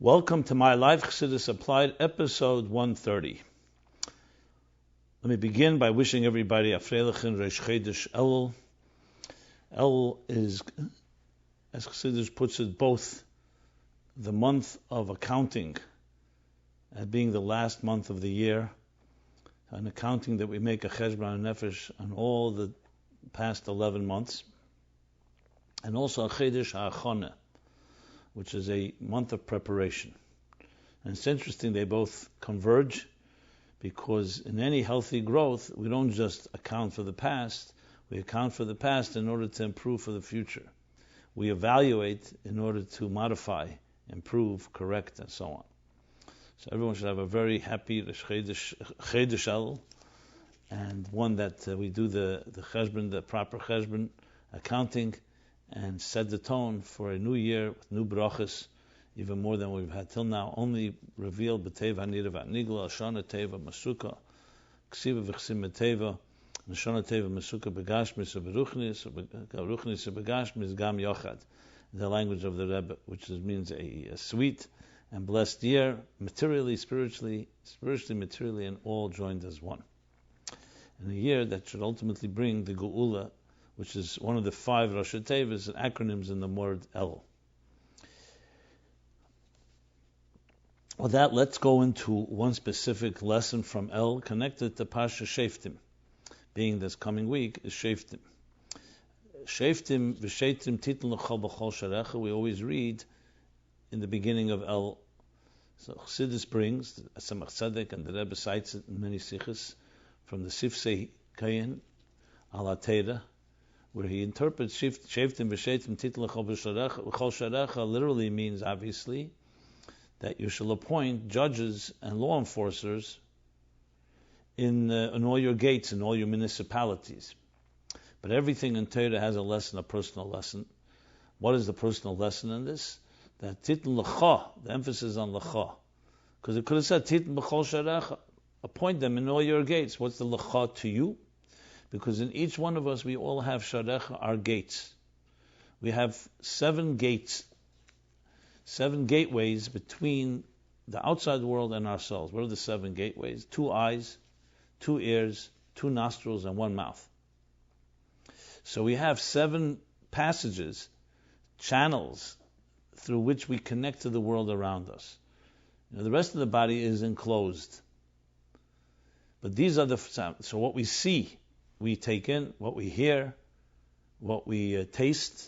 Welcome to MyLife, Chassidus Applied, episode 130. Let me begin by wishing everybody a freilichen Reish Chodesh Elul. Elul is, as Chassidus puts it, both the month of accounting, as being the last month of the year, an accounting that we make a cheshbon nefesh on all the past 11 months, and also a Chodesh HaAchoneh, which is a month of preparation. And it's interesting, they both converge, because in any healthy growth, we don't just account for the past, we account for the past in order to improve for the future. We evaluate in order to modify, improve, correct, and so on. So everyone should have a very happy Chodesh Elul, and one that we do the cheshbon, the proper cheshbon, accounting, and set the tone for a new year with new brachas, even more than we've had till now. Only revealed b'teva hanira v'nigla, shana teva masuka, ksiva v'chsim teva, shana teva masuka begashmis v'ruchnis, ruchnis begashmis gam yochad. The language of the Rebbe, which means a sweet and blessed year, materially, spiritually, materially, and all joined as one. And a year that should ultimately bring the Geula, which is one of the 5 Rosh Tevas and acronyms in the word Elul. With that, let's go into one specific lesson from El connected to Pasha Shoftim, being this coming week is Shoftim. Shoftim v'sheitim titun l'chol b'chol sharecha. We always read in the beginning of El. So Chassidus brings Hashem Echad, and the Rebbe cites it in many sichos from the Sifsei Kayin al Atera, where he interprets Shoftim v'sheitim titun l'chol b'chol sharecha literally means, obviously, that you shall appoint judges and law enforcers in all your gates, in all your municipalities. But everything in Torah has a lesson, a personal lesson. What is the personal lesson in this? That titun l'cha, the emphasis on l'cha. Because it could have said titun b'chol sharecha, appoint them in all your gates. What's the l'cha to you? Because in each one of us, we all have sharecha, our gates. We have 7 gates, 7 gateways between the outside world and ourselves. What are the 7 gateways? 2 eyes, 2 ears, 2 nostrils, and 1 mouth. So we have 7 passages, channels, through which we connect to the world around us. The rest of the body is enclosed. But these are the sounds. So what we see, we take in, what we hear, what we taste,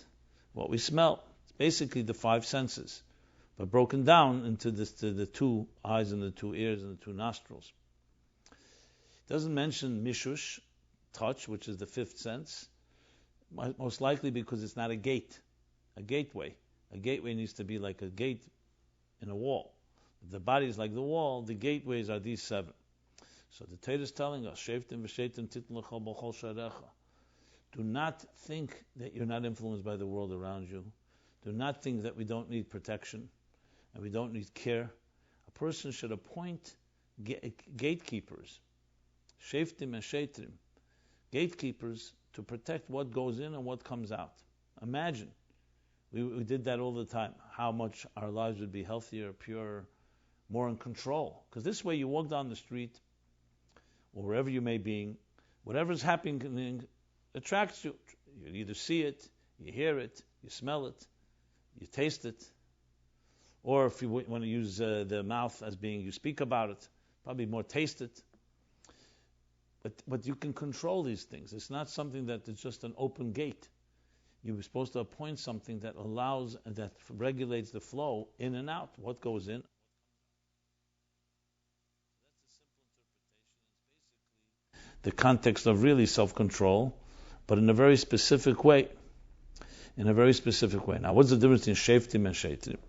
what we smell. It's basically the 5 senses, but broken down into the 2 eyes and the 2 ears and the 2 nostrils. It doesn't mention mishush, touch, which is the 5th sense, most likely because it's not a gate, a gateway. A gateway needs to be like a gate in a wall. If the body is like the wall, the gateways are these 7. So the Torah is telling us, Shoftim v'sheitim titun l'chol b'chol sharecha. Do not think that you're not influenced by the world around you. Do not think that we don't need protection and we don't need care. A person should appoint gatekeepers, Shoftim and Sheitrim, gatekeepers to protect what goes in and what comes out. Imagine, we did that all the time, how much our lives would be healthier, purer, more in control. Because this way you walk down the street, or wherever you may be, whatever's happening attracts you. You either see it, you hear it, you smell it, you taste it, or if you want to use the mouth as being, you speak about it, probably more taste it. But you can control these things. It's not something that is just an open gate. You're supposed to appoint something that allows, that regulates the flow in and out, what goes in. The context of really self-control, but in a very specific way. Now, what's the difference between Shoftim and Sheitrim?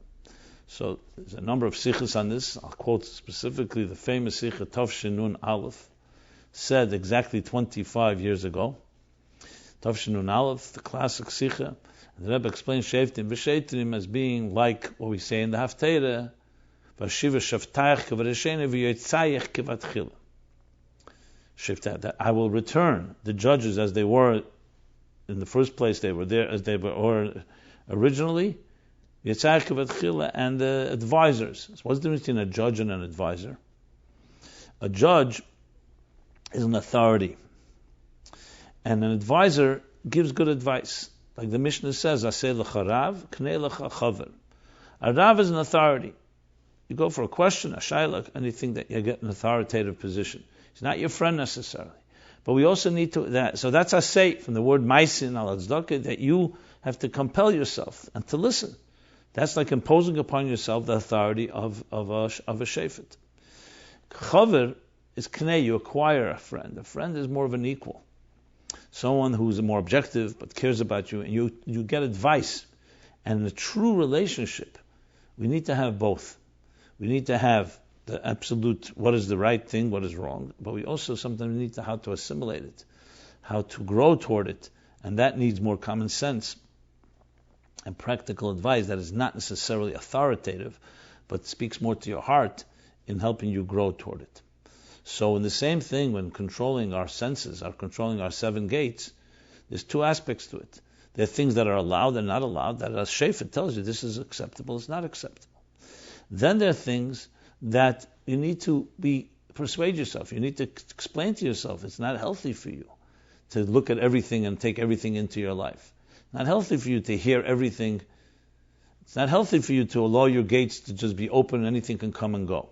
So, there's a number of sichos on this. I'll quote specifically the famous sicha Tafshin Nun Aleph, said exactly 25 years ago. Tafshin Nun Aleph, the classic sicha. And the Rebbe explains Shoftim v'Sheitrim as being like what we say in the Haftarah, V'ashiva shaftayich k'v'reshenu v'yotzayich k'vatchila. That I will return the judges as they were in the first place. They were there as they were originally, and the advisors. So what's the difference between a judge and an advisor? A judge is an authority, and an advisor gives good advice. Like the Mishnah says, Aseh lecha rav, knei lecha chaver. A rav is an authority. You go for a question, a shailak, and you think that you get an authoritative position. He's not your friend necessarily. But we also need to, so that's aseh, from the word maisin al tzedakah, that you have to compel yourself and to listen. That's like imposing upon yourself the authority of a shefet. Chaver is knei, you acquire a friend. A friend is more of an equal. Someone who's more objective but cares about you, and you get advice. And in a true relationship, we need to have both. We need to have the absolute, what is the right thing, what is wrong, but we also sometimes need to how to assimilate it, how to grow toward it, and that needs more common sense and practical advice that is not necessarily authoritative, but speaks more to your heart in helping you grow toward it. So in the same thing, when controlling our senses, controlling our 7 gates, there's 2 aspects to it. There are things that are allowed and not allowed, that a shefet tells you this is acceptable, it's not acceptable. Then there are things that you need to persuade yourself. You need to explain to yourself it's not healthy for you to look at everything and take everything into your life. Not healthy for you to hear everything. It's not healthy for you to allow your gates to just be open and anything can come and go.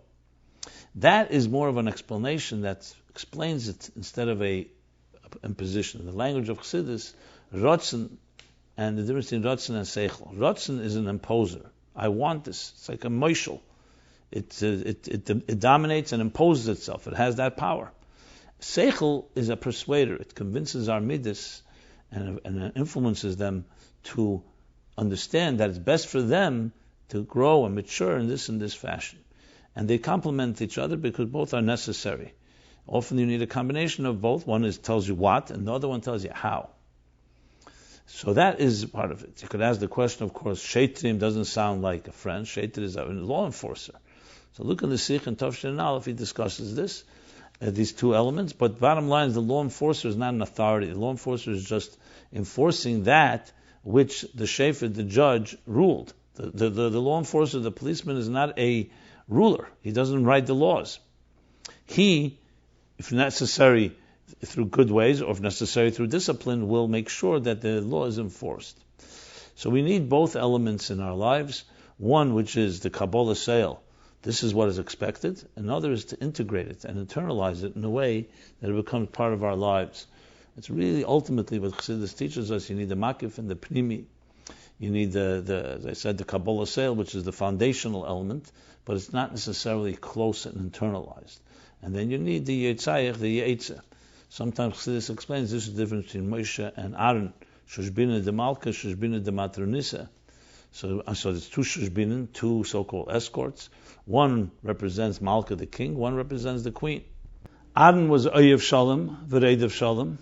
That is more of an explanation that explains it instead of a imposition. In the language of Chassidus, Ratzon, and the difference between Ratzon and Seichel. Ratzon is an imposer. I want this. It's like a moishel. It dominates and imposes itself. It has that power. Seichel is a persuader. It convinces our midas and influences them to understand that it's best for them to grow and mature in this fashion. And they complement each other because both are necessary. Often you need a combination of both. One tells you what, and the other one tells you how. So that is part of it. You could ask the question, of course, Shoftim doesn't sound like a friend. Shoftim is a law enforcer. So look in the Sikh and Tafshin Aleph, he discusses this, these 2 elements. But bottom line is the law enforcer is not an authority. The law enforcer is just enforcing that which the shefet, the judge, ruled. The law enforcer, the policeman, is not a ruler. He doesn't write the laws. He, if necessary, through good ways, or if necessary through discipline, will make sure that the law is enforced. So we need both elements in our lives. One, which is the Kabbalah sale. This is what is expected. Another is to integrate it and internalize it in a way that it becomes part of our lives. It's really ultimately what Chassidus teaches us. You need the makif and the pnimi. You need as I said, the Kabbalah sale, which is the foundational element, but it's not necessarily close and internalized. And then you need the yetzayach, the yetzah. Sometimes Chassidus explains this is the difference between Moshe and Aaron. Shushbina de Malka, Shushbina de Matronisa. So there's 2 Shushbinim, 2 so-called escorts. One represents Malka, the king. One represents the queen. Aaron was Oyev Shalom, V'reidev Shalom,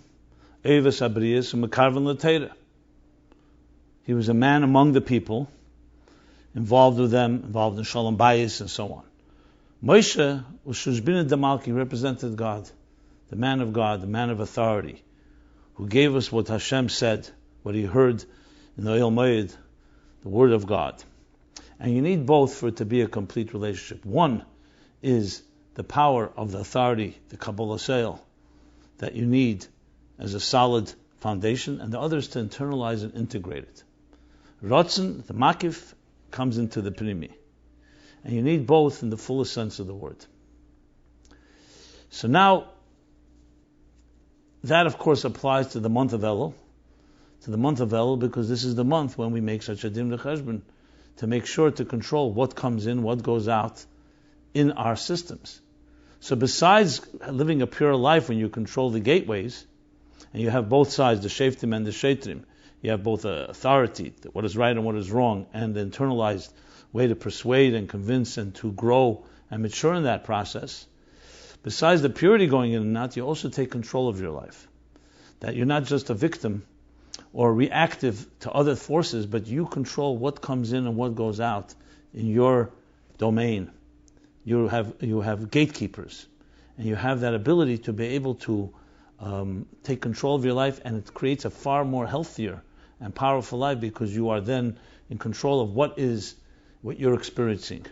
Eves Abriyas, Mekarvan L'Teira. He was a man among the people, involved with them, involved in Shalom Bayis and so on. Moshe was Shushbina de Malka, he represented God. The man of God, the man of authority, who gave us what Hashem said, what he heard in the Oil Moed, the word of God. And you need both for it to be a complete relationship. One is the power of the authority, the Kabbalah sale, that you need as a solid foundation, and the other is to internalize and integrate it. Ratzon, the makif, comes into the pnimi. And you need both in the fullest sense of the word. So now, that, of course, applies to the month of Elul. To the month of Elul, because this is the month when we make such a dim cheshbon to make sure to control what comes in, what goes out in our systems. So besides living a pure life when you control the gateways, and you have both sides, the sheftim and the shetrim, you have both authority, what is right and what is wrong, and the internalized way to persuade and convince and to grow and mature in that process. Besides the purity going in and out, you also take control of your life. That you're not just a victim or reactive to other forces, but you control what comes in and what goes out in your domain. You have gatekeepers, and you have that ability to be able to take control of your life, and it creates a far more healthier and powerful life, because you are then in control of what you're experiencing.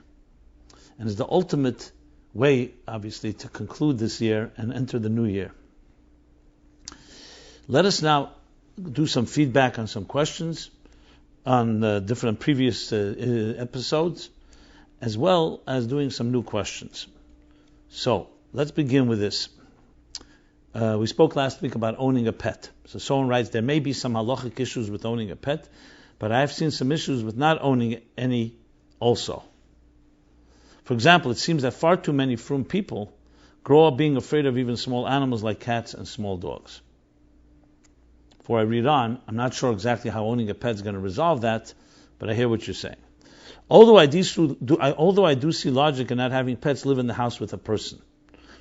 And it's the ultimate way, obviously, to conclude this year and enter the new year. Let us now do some feedback on some questions on different previous episodes, as well as doing some new questions. So, let's begin with this. We spoke last week about owning a pet. So someone writes, there may be some halachic issues with owning a pet, but I've seen some issues with not owning any also. For example, it seems that far too many frum people grow up being afraid of even small animals like cats and small dogs. Before I read on, I'm not sure exactly how owning a pet is going to resolve that, but I hear what you're saying. Although I do see logic in not having pets live in the house with a person,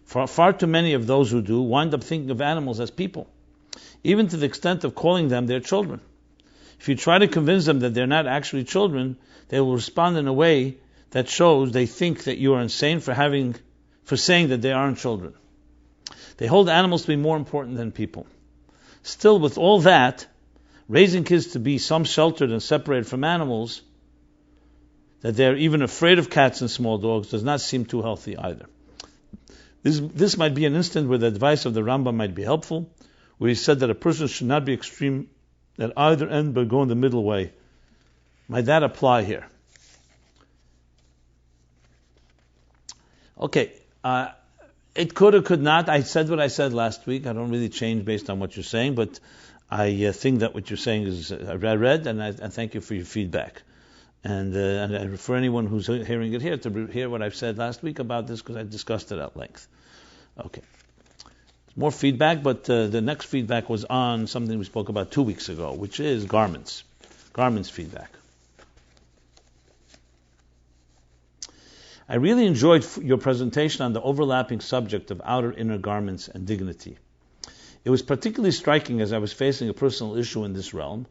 far too many of those who do wind up thinking of animals as people, even to the extent of calling them their children. If you try to convince them that they're not actually children, they will respond in a way that shows they think that you are insane for saying that they aren't children. They hold animals to be more important than people. Still, with all that, raising kids to be some sheltered and separated from animals, that they're even afraid of cats and small dogs, does not seem too healthy either. This might be an instant where the advice of the Rambam might be helpful, where he said that a person should not be extreme at either end but go in the middle way. Might that apply here? Okay, it could or could not. I said what I said last week. I don't really change based on what you're saying, but I think that what you're saying is I read, and I thank you for your feedback. And for anyone who's hearing it here to hear what I've said last week about this, because I discussed it at length. Okay. More feedback, but the next feedback was on something we spoke about 2 weeks ago, which is garments. Garments feedback. I really enjoyed your presentation on the overlapping subject of outer inner garments and dignity. It was particularly striking as I was facing a personal issue in this realm.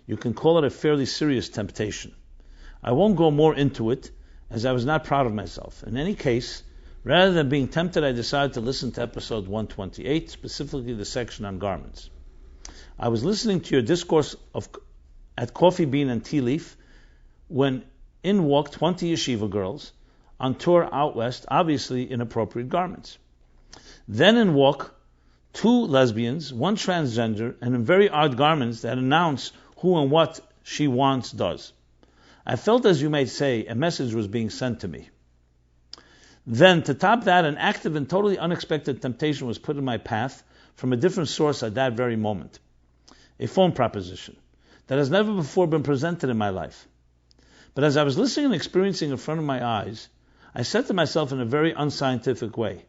You can call it a fairly serious temptation. I won't go more into it, as I was not proud of myself. In any case, rather than being tempted, I decided to listen to episode 128, specifically the section on garments. I was listening to your discourse at Coffee Bean and Tea Leaf when in walked 20 yeshiva girls on tour out west, obviously in appropriate garments. Then in walk 2 lesbians, 1 transgender, and in very odd garments that announce who and what she wants does. I felt, as you might say, a message was being sent to me. Then, to top that, an active and totally unexpected temptation was put in my path from a different source at that very moment. A phone proposition that has never before been presented in my life. But as I was listening and experiencing in front of my eyes, I said to myself in a very unscientific way,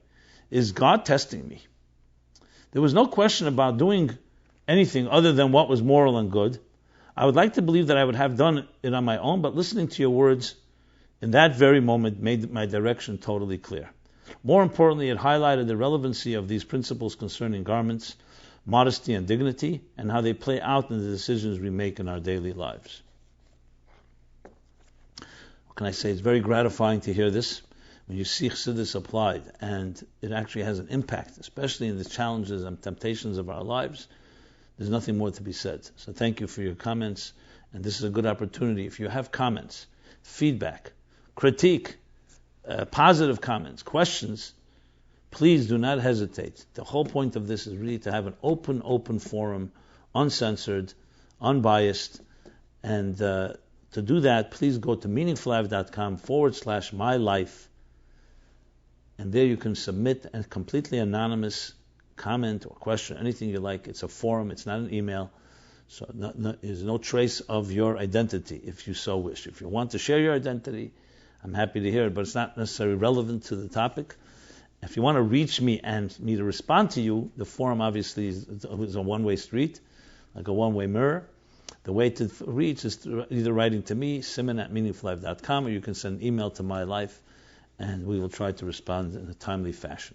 is God testing me? There was no question about doing anything other than what was moral and good. I would like to believe that I would have done it on my own, but listening to your words in that very moment made my direction totally clear. More importantly, it highlighted the relevancy of these principles concerning garments, modesty and dignity, and how they play out in the decisions we make in our daily lives. What can I say? It's very gratifying to hear this when you see Chassidus Applied, and it actually has an impact, especially in the challenges and temptations of our lives. There's nothing more to be said. So thank you for your comments, and this is a good opportunity. If you have comments, feedback, critique, positive comments, questions, please do not hesitate. The whole point of this is really to have an open forum, uncensored, unbiased, and to do that, please go to meaningfullife.com/MyLife, and there you can submit a completely anonymous comment or question, anything you like. It's a forum, it's not an email, so there's no trace of your identity if you so wish. If you want to share your identity, I'm happy to hear it, but it's not necessarily relevant to the topic. If you want to reach me and me to respond to you, the forum obviously is a one-way street, like a one-way mirror. The way to reach is either writing to me, simon@meaningfullife.com, or you can send an email to MyLife, and we will try to respond in a timely fashion.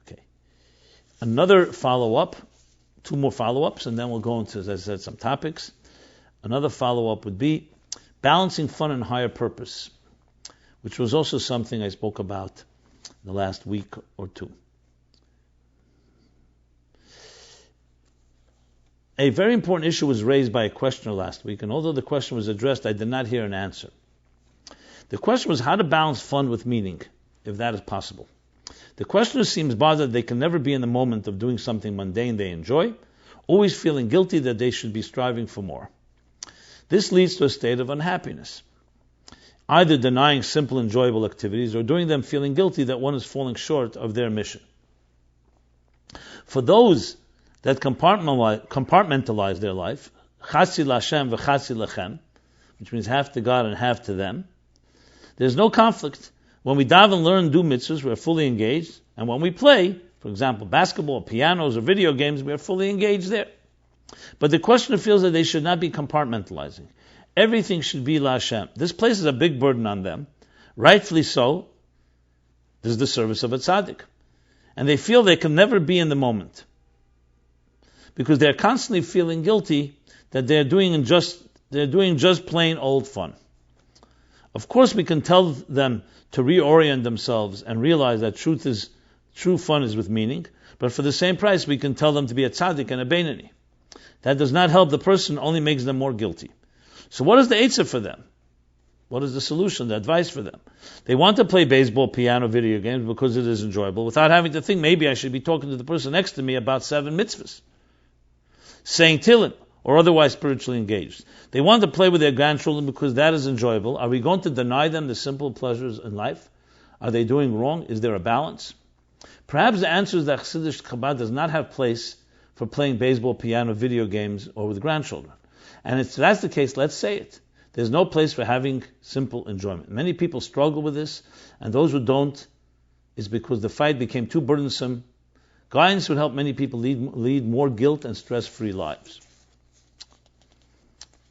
Okay. Another follow-up, 2 more follow-ups, and then we'll go into, as I said, some topics. Another follow-up would be balancing fun and higher purpose, which was also something I spoke about in the last week or 2. A very important issue was raised by a questioner last week, and although the question was addressed, I did not hear an answer. The question was how to balance fun with meaning, if that is possible. The questioner seems bothered they can never be in the moment of doing something mundane they enjoy, always feeling guilty that they should be striving for more. This leads to a state of unhappiness, either denying simple enjoyable activities or doing them feeling guilty that one is falling short of their mission. For those that compartmentalize their life, Chassi L'Hashem v'Chassi L'Chem, which means half to God and half to them, there's no conflict. When we daven, learn, do mitzvahs, we're fully engaged, and when we play, for example, basketball, pianos, or video games, we are fully engaged there. But the questioner feels that they should not be compartmentalizing. Everything should be L'Hashem. This places a big burden on them. Rightfully so. This is the service of a tzaddik. And they feel they can never be in the moment, because they're constantly feeling guilty that they're doing just plain old fun. Of course, we can tell them to reorient themselves and realize that true fun is with meaning, but for the same price, we can tell them to be a tzaddik and a beinoni. That does not help the person, only makes them more guilty. So what is the eitzah for them? What is the solution, the advice for them? They want to play baseball, piano, video games because it is enjoyable, without having to think maybe I should be talking to the person next to me about 7 mitzvahs, saying Tehillim, or otherwise spiritually engaged. They want to play with their grandchildren because that is enjoyable. Are we going to deny them the simple pleasures in life? Are they doing wrong? Is there a balance? Perhaps the answer is that Chassidus Chabad does not have place for playing baseball, piano, video games, or with grandchildren. And if that's the case, let's say it. There's no place for having simple enjoyment. Many people struggle with this, and those who don't, is because the fight became too burdensome. Guidance would help many people lead more guilt and stress-free lives.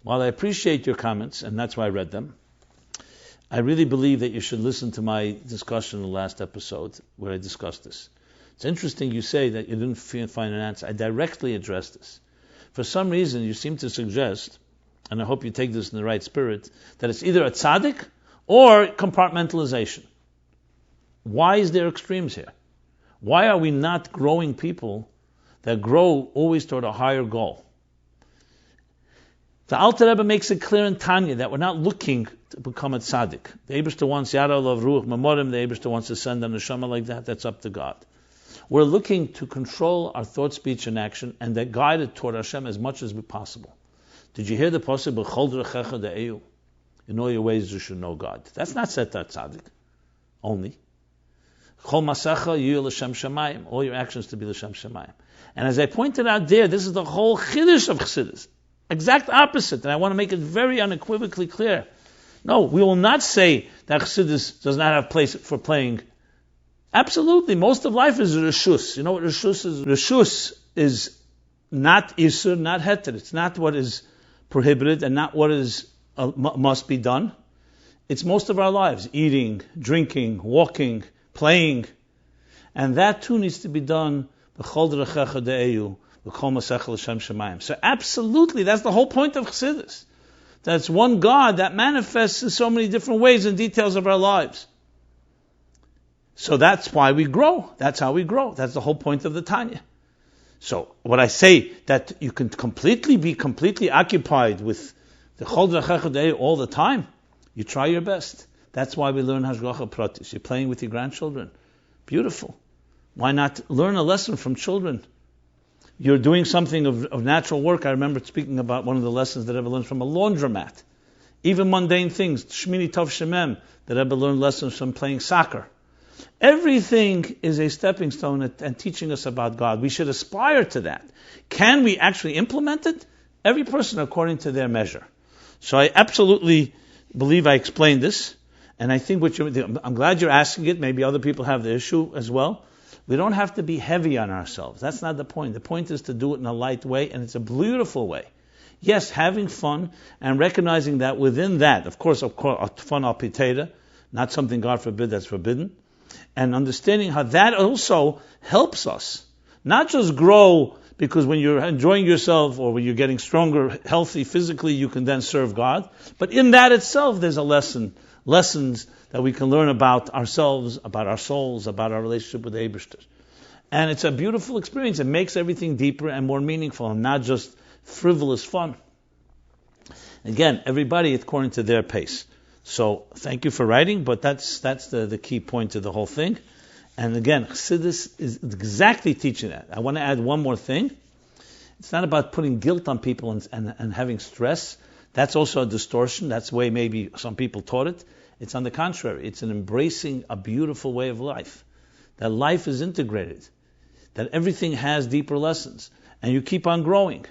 While I appreciate your comments, and that's why I read them, I really believe that you should listen to my discussion in the last episode where I discussed this. It's interesting you say that you didn't find an answer. I directly addressed this. For some reason, you seem to suggest, and I hope you take this in the right spirit, that it's either a tzaddik or compartmentalization. Why is there extremes here? Why are we not growing people that grow always toward a higher goal? The Alter Rebbe makes it clear in Tanya that we're not looking to become a tzaddik. The Eibishter wants Yada Lov Ruach Memorim, the Eibishter wants to send a neshama like that, that's up to God. We're looking to control our thought, speech, and action, and that guide it toward Hashem as much as possible. Did you hear the pasuk, B'chol drechecha de'eu? In all your ways you should know God. That's not set that tzaddik only. Chol masecha yiyu l'shem shamayim. All your actions to be l'shem shamayim. And as I pointed out there, this is the whole chiddush of Chassidus. Exact opposite, and I want to make it very unequivocally clear. No, we will not say that Chassidus does not have place for playing. Absolutely, most of life is reshus. You know what reshus is? Reshus is not isur, not heter. It's not what is prohibited and not what is must be done. It's most of our lives: eating, drinking, walking, playing, and that too needs to be done. So absolutely, that's the whole point of Chassidus. That's one God that manifests in so many different ways and details of our lives. So that's why we grow. That's how we grow. That's the whole point of the Tanya. So what I say, that you can be completely occupied with the Chol Drachecha De'eh all the time, you try your best. That's why we learn Hashgacha Pratis. You're playing with your grandchildren. Beautiful. Why not learn a lesson from children? You're doing something of natural work. I remember speaking about one of the lessons that Rebbe learned from a laundromat. Even mundane things, Shmini Tov Shemem, that Rebbe learned lessons from playing soccer. Everything is a stepping stone and teaching us about God. We should aspire to that. Can we actually implement it? Every person according to their measure. So I absolutely believe I explained this, and I think I'm glad you're asking it. Maybe other people have the issue as well. We don't have to be heavy on ourselves. That's not the point. The point is to do it in a light way, and it's a beautiful way. Yes, having fun and recognizing that within that, of course, fun al pitera, not something, God forbid, that's forbidden, and understanding how that also helps us. Not just grow because when you're enjoying yourself or when you're getting stronger, healthy physically, you can then serve God. But in that itself, there's a lessons that we can learn about ourselves, about our souls, about our relationship with the Eibishter. And it's a beautiful experience. It makes everything deeper and more meaningful and not just frivolous fun. Again, everybody according to their pace. So thank you for writing, but that's the key point to the whole thing. And again, Chassidus is exactly teaching that. I want to add one more thing. It's not about putting guilt on people and having stress. That's also a distortion. That's the way maybe some people taught it. It's on the contrary. It's an embracing a beautiful way of life. That life is integrated. That everything has deeper lessons. And you keep on growing.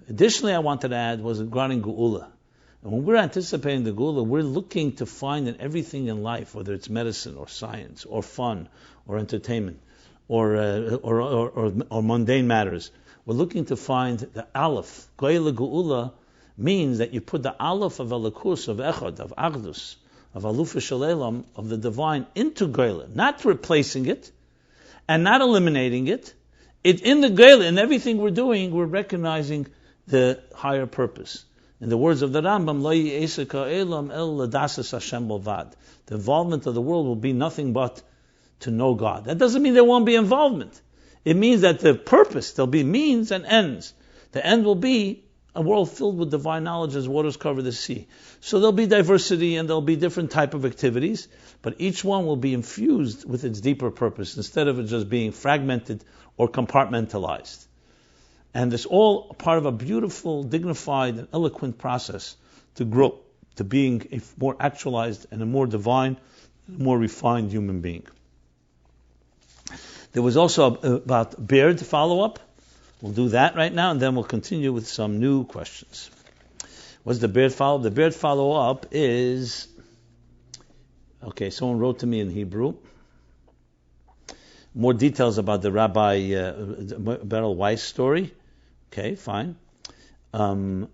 Additionally, I wanted to add was regarding Geula. And when we're anticipating the Geula, we're looking to find in everything in life, whether it's medicine or science or fun or entertainment or mundane matters, we're looking to find the Aleph. Goyla Geula means that you put the Aleph of Elikus, of Echad, of Agdus, of Alufa Shalelam, of the divine into Goyla, not replacing it and not eliminating it. In the Goyla, in everything we're doing, we're recognizing the higher purpose. In the words of the Rambam, Lo yi'eseka elam el ladasas Hashem bovad. The involvement of the world will be nothing but to know God. That doesn't mean there won't be involvement. It means that the purpose, there'll be means and ends. The end will be a world filled with divine knowledge as waters cover the sea. So there'll be diversity and there'll be different type of activities, but each one will be infused with its deeper purpose instead of it just being fragmented or compartmentalized. And it's all part of a beautiful, dignified, and eloquent process to grow to being a more actualized and a more divine, more refined human being. There was also about beard follow-up. We'll do that right now, and then we'll continue with some new questions. What's the beard follow-up? The beard follow-up is... Okay, someone wrote to me in Hebrew. More details about the Rabbi Beryl Weiss story. Okay, fine. And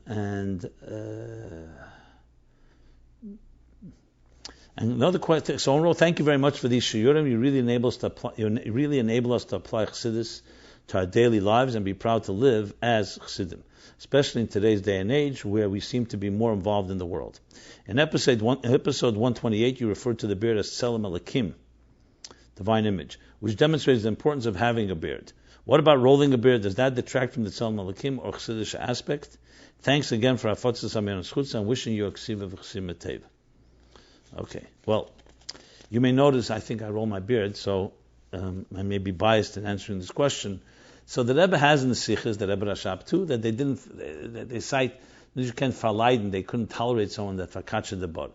another question. Someone wrote, "Thank you very much for these shiurim. You really enable us to apply. You really enable us to apply Chassidus to our daily lives and be proud to live as Chassidim, especially in today's day and age where we seem to be more involved in the world." In episode 128, you referred to the beard as Tselem Elokim, divine image, which demonstrates the importance of having a beard. What about rolling a beard? Does that detract from the Tselem Elokim or Chassidish aspect? Thanks again for Afotzas Amir and Schutz. I'm wishing you a Ksiva v'Chsim Tev. Okay, well, you may notice I think I roll my beard, so I may be biased in answering this question. So the Rebbe has in the Sichos, the Rebbe Rashab too, that they cite, you can't verleiden, they couldn't tolerate someone that verkatsche the bord.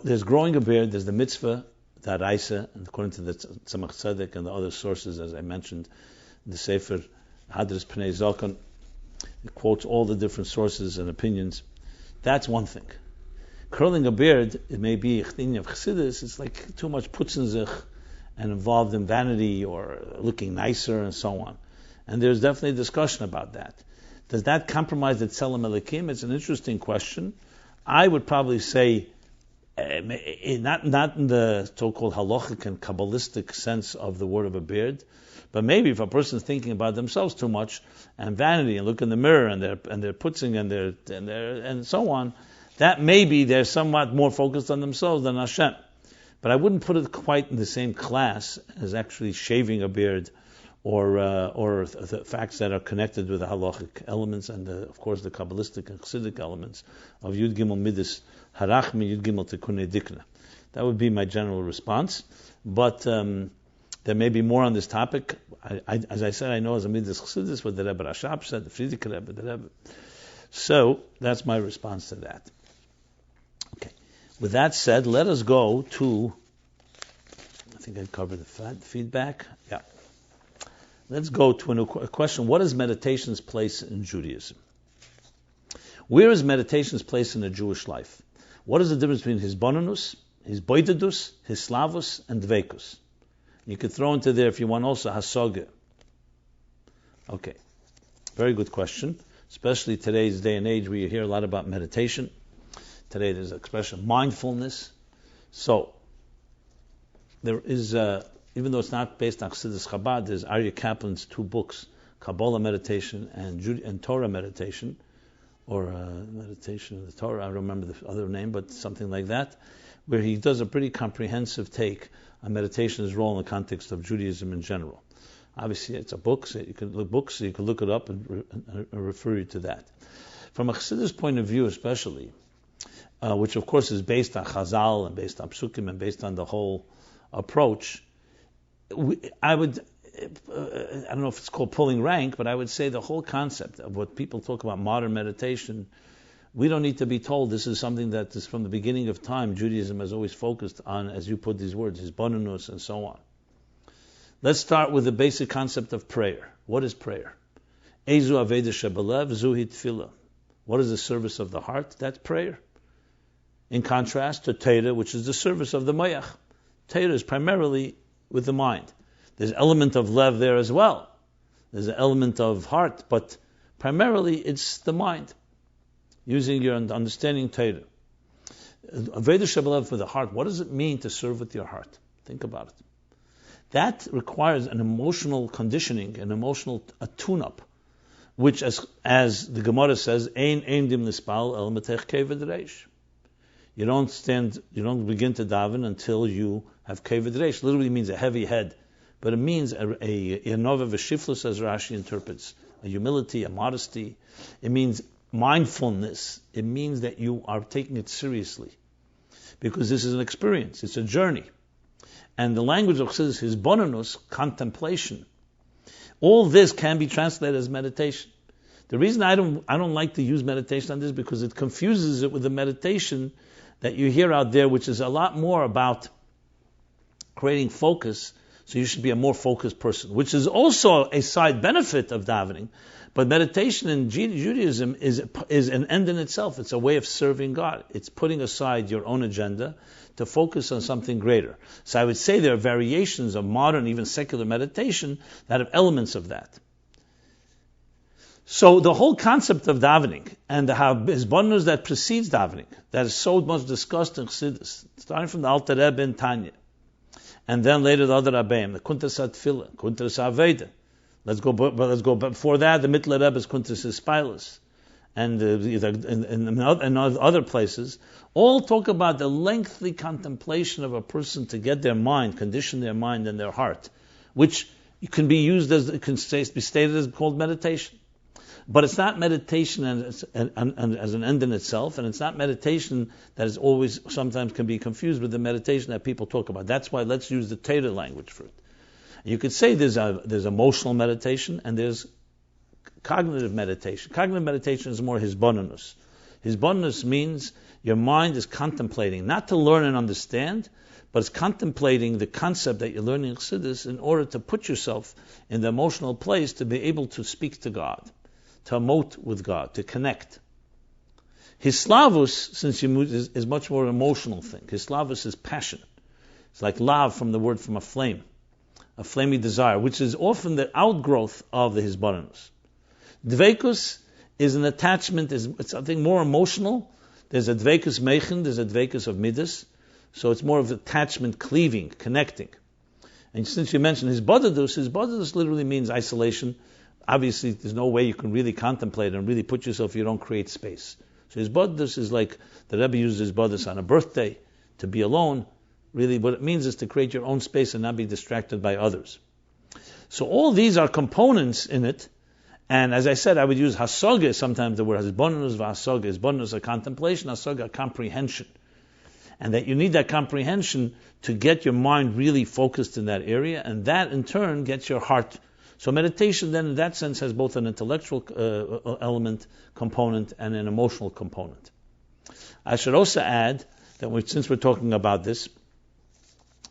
There's growing a beard, there's the mitzvah, the Araisa, and according to the Tzemach Tzedek and the other sources, as I mentioned, the Sefer Hadras Pnei Zokon, it quotes all the different sources and opinions. That's one thing. Curling a beard, it may be a thing of Chassidus, it's like too much putzenzich and involved in vanity or looking nicer and so on. And there's definitely a discussion about that. Does that compromise the Tselem Elokim? It's an interesting question. I would probably say, not in the so-called halachic and Kabbalistic sense of the word of a beard, but maybe if a person's thinking about themselves too much and vanity and look in the mirror and they're putzing and so on, that maybe they're somewhat more focused on themselves than Hashem. But I wouldn't put it quite in the same class as actually shaving a beard or the facts that are connected with the halachic elements and of course the Kabbalistic and Chassidic elements of Yud Gimel Midas Harachmi, Yud Gimel Tikunei Dikna. That would be my general response. But there may be more on this topic. As I said, I know as a Midas Chassidus what the Rebbe Rashab said, the Frierdiker Rebbe, the Rebbe. So that's my response to that. Okay. With that said, let us go to. I think I covered the feedback. Yeah. Let's go to a question. What is meditation's place in Judaism? Where is meditation's place in a Jewish life? What is the difference between his bonanus, his boidedus, his slavus, and dveikus? You could throw into there, if you want, also hasoga. Okay. Very good question. Especially today's day and age where you hear a lot about meditation. Today there's an expression mindfulness. So, there is, even though it's not based on Chassidus Chabad, there's Aryeh Kaplan's two books, Kabbalah meditation and Torah meditation, or meditation of the Torah, I don't remember the other name, but something like that, where he does a pretty comprehensive take on meditation's role in the context of Judaism in general. Obviously, it's a book, so you can look it up and refer you to that. From a Chassidus point of view, especially, which of course is based on Chazal and based on Psukim and based on the whole approach, I don't know if it's called pulling rank, but I would say the whole concept of what people talk about modern meditation, we don't need to be told this is something that is from the beginning of time. Judaism has always focused on, as you put these words, hisbonenus and so on. Let's start with the basic concept of prayer. What is prayer? Ezu aveda shebelev zuhi tefillah. What is the service of the heart? That's prayer. In contrast to Torah, which is the service of the mayach. Torah is primarily with the mind. There's an element of lev there as well. There's an element of heart, but primarily it's the mind. Using your understanding Torah. Aveda shebelev for the heart. What does it mean to serve with your heart? Think about it. That requires an emotional conditioning, an emotional tune-up, which, as the Gemara says, ein dim nispal el metech keved reish. You don't begin to daven until you have keved reish. Literally means a heavy head, but it means a nova v'shiflus, as Rashi interprets, a humility, a modesty. It means mindfulness. It means that you are taking it seriously, because this is an experience. It's a journey. And the language of Chassidus is hisbonenus, contemplation. All this can be translated as meditation. The reason I don't like to use meditation on this, because it confuses it with the meditation that you hear out there, which is a lot more about creating focus. So you should be a more focused person, which is also a side benefit of davening. But meditation in Judaism is an end in itself. It's a way of serving God. It's putting aside your own agenda to focus on something greater. So I would say there are variations of modern, even secular meditation that have elements of that. So the whole concept of davening and the hisbonenus that precedes davening, that is so much discussed in Chassidus, starting from the Alter Rebbe and Tanya, and then later the other Rabbeim, the Kuntres HaTfilah, Kuntres HaAveda. Let's go before that, the Mittler Rebbe's Kuntres HaSpilus, and in other places, all talk about the lengthy contemplation of a person to get their mind, condition their mind and their heart, which can be used as, it can be stated as called meditation. But it's not meditation as an end in itself, and it's not meditation that is always, sometimes can be confused with the meditation that people talk about. That's why let's use the Torah language for it. You could say there's emotional meditation and there's cognitive meditation. Cognitive meditation is more hisbonenus. Hisbonenus means your mind is contemplating, not to learn and understand, but it's contemplating the concept that you're learning in Chassidus in order to put yourself in the emotional place to be able to speak to God, to emote with God, to connect. Hislavus, since you move, is much more emotional thing. Hislavus is passion. It's like lav from a flame, a flaming desire, which is often the outgrowth of the hisbonenus. Dveikus is an attachment, it's something more emotional. There's a dveikus mechen, there's a dveikus of midas, so it's more of attachment, cleaving, connecting. And since you mentioned hisbonenus literally means isolation. Obviously, there's no way you can really contemplate and really put yourself if you don't create space. So hisbonenus is like the Rebbe uses hisbonenus on a birthday, to be alone. Really, what it means is to create your own space and not be distracted by others. So all these are components in it. And as I said, I would use hasaga sometimes, the word hisbonenus v'hasaga. Hisbonenus a contemplation, hasaga a comprehension. And that you need that comprehension to get your mind really focused in that area, and that in turn gets your heart. So meditation then in that sense has both an intellectual element component and an emotional component. I should also add that since we're talking about this,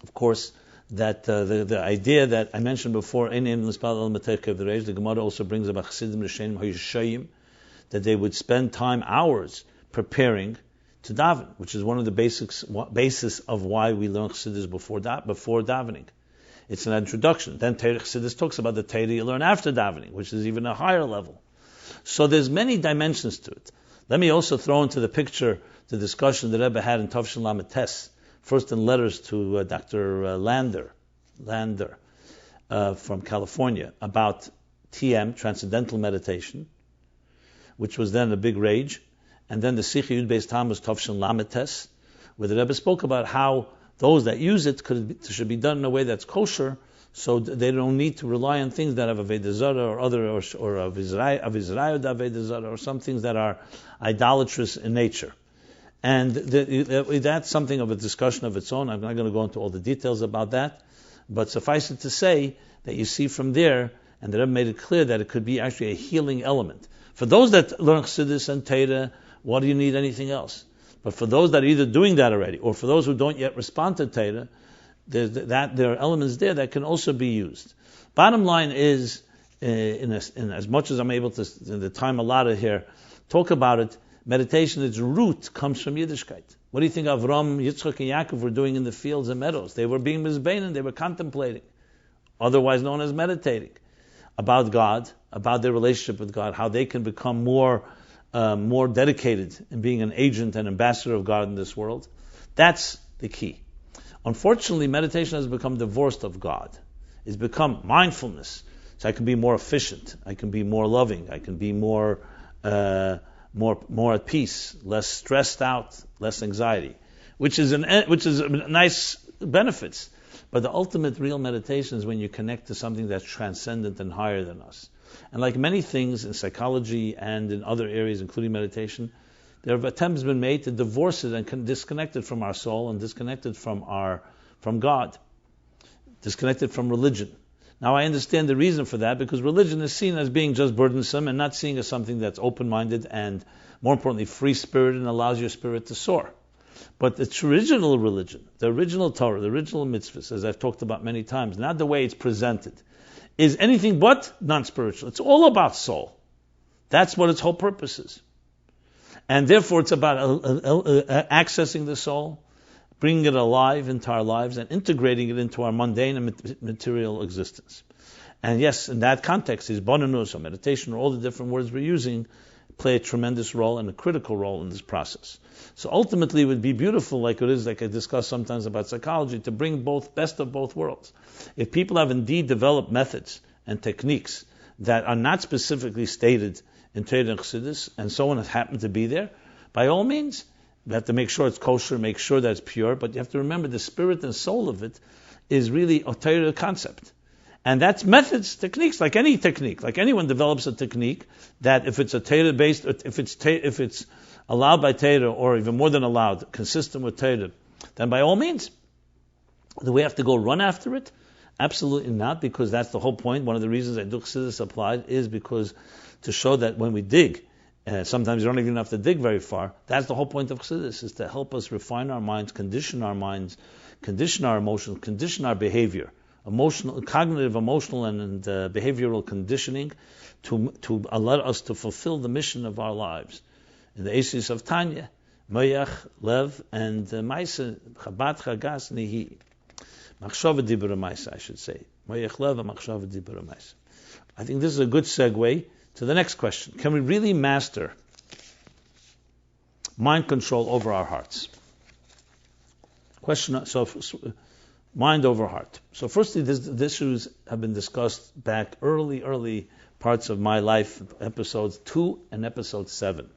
of course, that the idea that I mentioned before, the Gemara also brings about Chassidim that they would spend time, hours, preparing to daven, which is one of the basis of why we learn Chassidus before davening. It's an introduction. Then Chassidus talks about the Torah you learn after davening, which is even a higher level. So there's many dimensions to it. Let me also throw into the picture the discussion that Rebbe had in Tavshin Lamed Tes, first in letters to Dr. Lander from California, about TM, Transcendental Meditation, which was then a big rage, and then the Sikhi Yud Beis Tammuz Tavshin Lamed Tes, where the Rebbe spoke about how those that use it should be done in a way that's kosher, So they don't need to rely on things that have Avodah Zarah or other, or Avizrayu Avodah Zarah, or some things that are idolatrous in nature. And that's something of a discussion of its own. I'm not going to go into all the details about that, but suffice it to say that you see from there, and the Rebbe made it clear that it could be actually a healing element. For those that learn Chassidus and Torah, what do you need anything else? But for those that are either doing that already, or for those who don't yet respond to Torah, there are elements there that can also be used. Bottom line is, in as much as I'm able to, in the time allotted here, talk about it, meditation, its root comes from Yiddishkeit. What do you think Avram, Yitzchak, and Yaakov were doing in the fields and meadows? They were being mizbein, they were contemplating, otherwise known as meditating, about God, about their relationship with God, how they can become more dedicated in being an agent and ambassador of God in this world. That's the key. Unfortunately, meditation has become divorced of God. It's become mindfulness. So I can be more efficient. I can be more loving. I can be more at peace, less stressed out, less anxiety, which is nice benefits. But the ultimate real meditation is when you connect to something that's transcendent and higher than us. And like many things in psychology and in other areas, including meditation, there have attempts been made to divorce it and disconnect it from our soul and disconnect it from God, disconnected from religion. Now I understand the reason for that, because religion is seen as being just burdensome and not seen as something that's open-minded and, more importantly, free-spirited and allows your spirit to soar. But the original religion, the original Torah, the original mitzvahs, as I've talked about many times, not the way it's presented, is anything but non-spiritual. It's all about soul. That's what its whole purpose is. And therefore it's about accessing the soul, bringing it alive into our lives, and integrating it into our mundane and material existence. And yes, in that context, is bonanus or meditation or all the different words we're using play a tremendous role and a critical role in this process. So ultimately it would be beautiful, like it is, like I discuss sometimes about psychology, to bring best of both worlds. If people have indeed developed methods and techniques that are not specifically stated in Torah and Chassidus, and someone has happened to be there, by all means, you have to make sure it's kosher, make sure that it's pure, but you have to remember the spirit and soul of it is really a Torah concept. And that's methods, techniques, like any technique. Like anyone develops a technique that if it's a Torah-based, if it's allowed by Torah, or even more than allowed, consistent with Torah, then by all means. Do we have to go run after it? Absolutely not, because that's the whole point. One of the reasons I do Chassidus Applied is because to show that when we dig, sometimes you don't even have to dig very far. That's the whole point of Chassidus, is to help us refine our minds, condition our emotions, condition our behavior, cognitive, emotional, and behavioral conditioning to allow us to fulfill the mission of our lives. In the Aces of Tanya, Moyach, Lev, and Maise, Chabad, Chagas, Nihi. Machshava Dibura Maise, I should say. Moyach, Lev, and Machshava Dibura Maise. I think this is a good segue to the next question. Can we really master mind control over our hearts? Mind over heart. So firstly, the issues have been discussed back early parts of MyLife, episodes 2 and episode 7.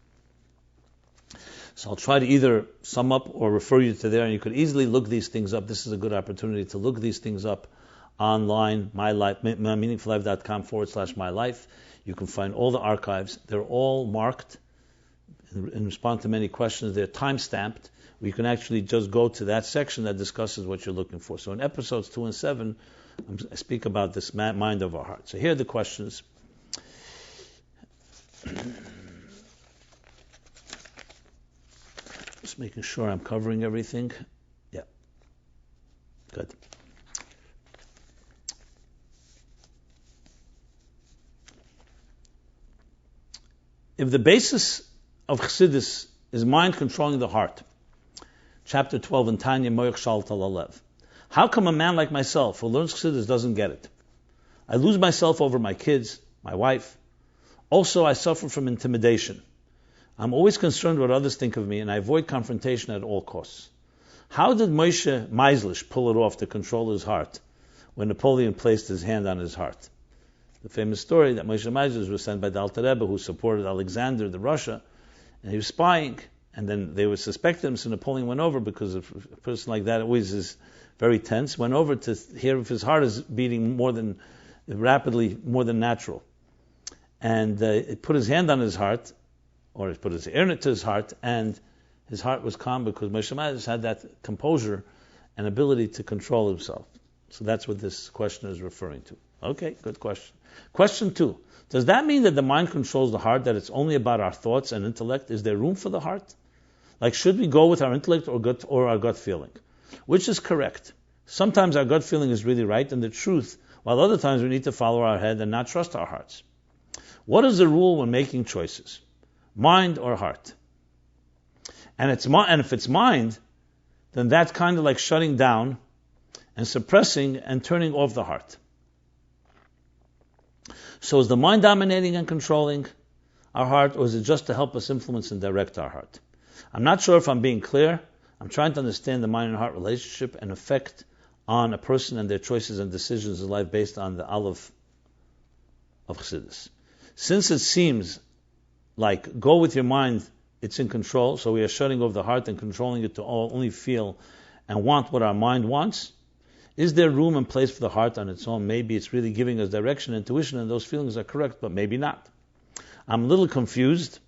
So I'll try to either sum up or refer you to there, and you could easily look these things up. This is a good opportunity to look these things up online, MyLife, meaningfullife.com/MyLife. You can find all the archives. They're all marked in response to many questions. They're time-stamped. You can actually just go to that section that discusses what you're looking for. So in episodes 2 and 7, I speak about this mind of our heart. So here are the questions. Just making sure I'm covering everything. Yeah. Good. If the basis of Chassidus is mind controlling the heart, Chapter 12 in Tanya, Moich Shalta Lalev, how come a man like myself who learns Chassidus doesn't get it? I lose myself over my kids, my wife. Also, I suffer from intimidation. I'm always concerned what others think of me, and I avoid confrontation at all costs. How did Moshe Meislish pull it off to control his heart when Napoleon placed his hand on his heart? The famous story that Moshe Meislish was sent by the Alter Rebbe, who supported Alexander the Russia, and he was spying, And then they were suspecting him, so Napoleon went over, because a person like that always is very tense, went over to hear if his heart is beating rapidly, more than natural. And he put his hand on his heart, or he put his ear to his heart, and his heart was calm because Moshe Mamash had that composure and ability to control himself. So that's what this question is referring to. Okay, good question. Question 2. Does that mean that the mind controls the heart, that it's only about our thoughts and intellect? Is there room for the heart? Like, should we go with our intellect or our gut feeling? Which is correct? Sometimes our gut feeling is really right and the truth, while other times we need to follow our head and not trust our hearts. What is the rule when making choices? Mind or heart? And if it's mind, then that's kind of like shutting down and suppressing and turning off the heart. So is the mind dominating and controlling our heart, or is it just to help us influence and direct our heart? I'm not sure if I'm being clear. I'm trying to understand the mind and heart relationship and effect on a person and their choices and decisions in life based on the Aleph of Chassidus. Since it seems like go with your mind, it's in control, so we are shutting off the heart and controlling it to only feel and want what our mind wants, is there room and place for the heart on its own? Maybe it's really giving us direction, intuition, and those feelings are correct, but maybe not. I'm a little confused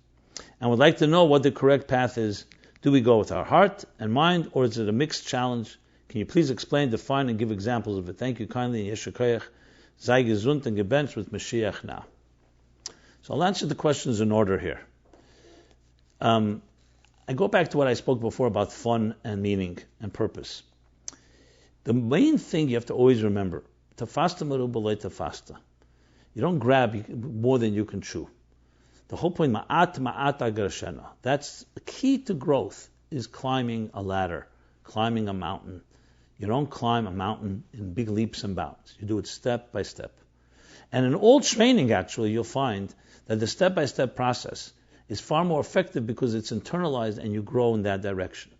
and would like to know what the correct path is. Do we go with our heart and mind, or is it a mixed challenge? Can you please explain, define, and give examples of it? Thank you kindly. Yeshu Koyach, sei gesund and gebencht with Mashiach now. So I'll answer the questions in order here. I go back to what I spoke before about fun and meaning and purpose. The main thing you have to always remember, tafasta merubah tafasta. You don't grab more than you can chew. The whole point, ma'at agarshena. That's the key to growth, is climbing a ladder, climbing a mountain. You don't climb a mountain in big leaps and bounds. You do it step by step. And in all training, actually, you'll find that the step-by-step process is far more effective because it's internalized and you grow in that direction.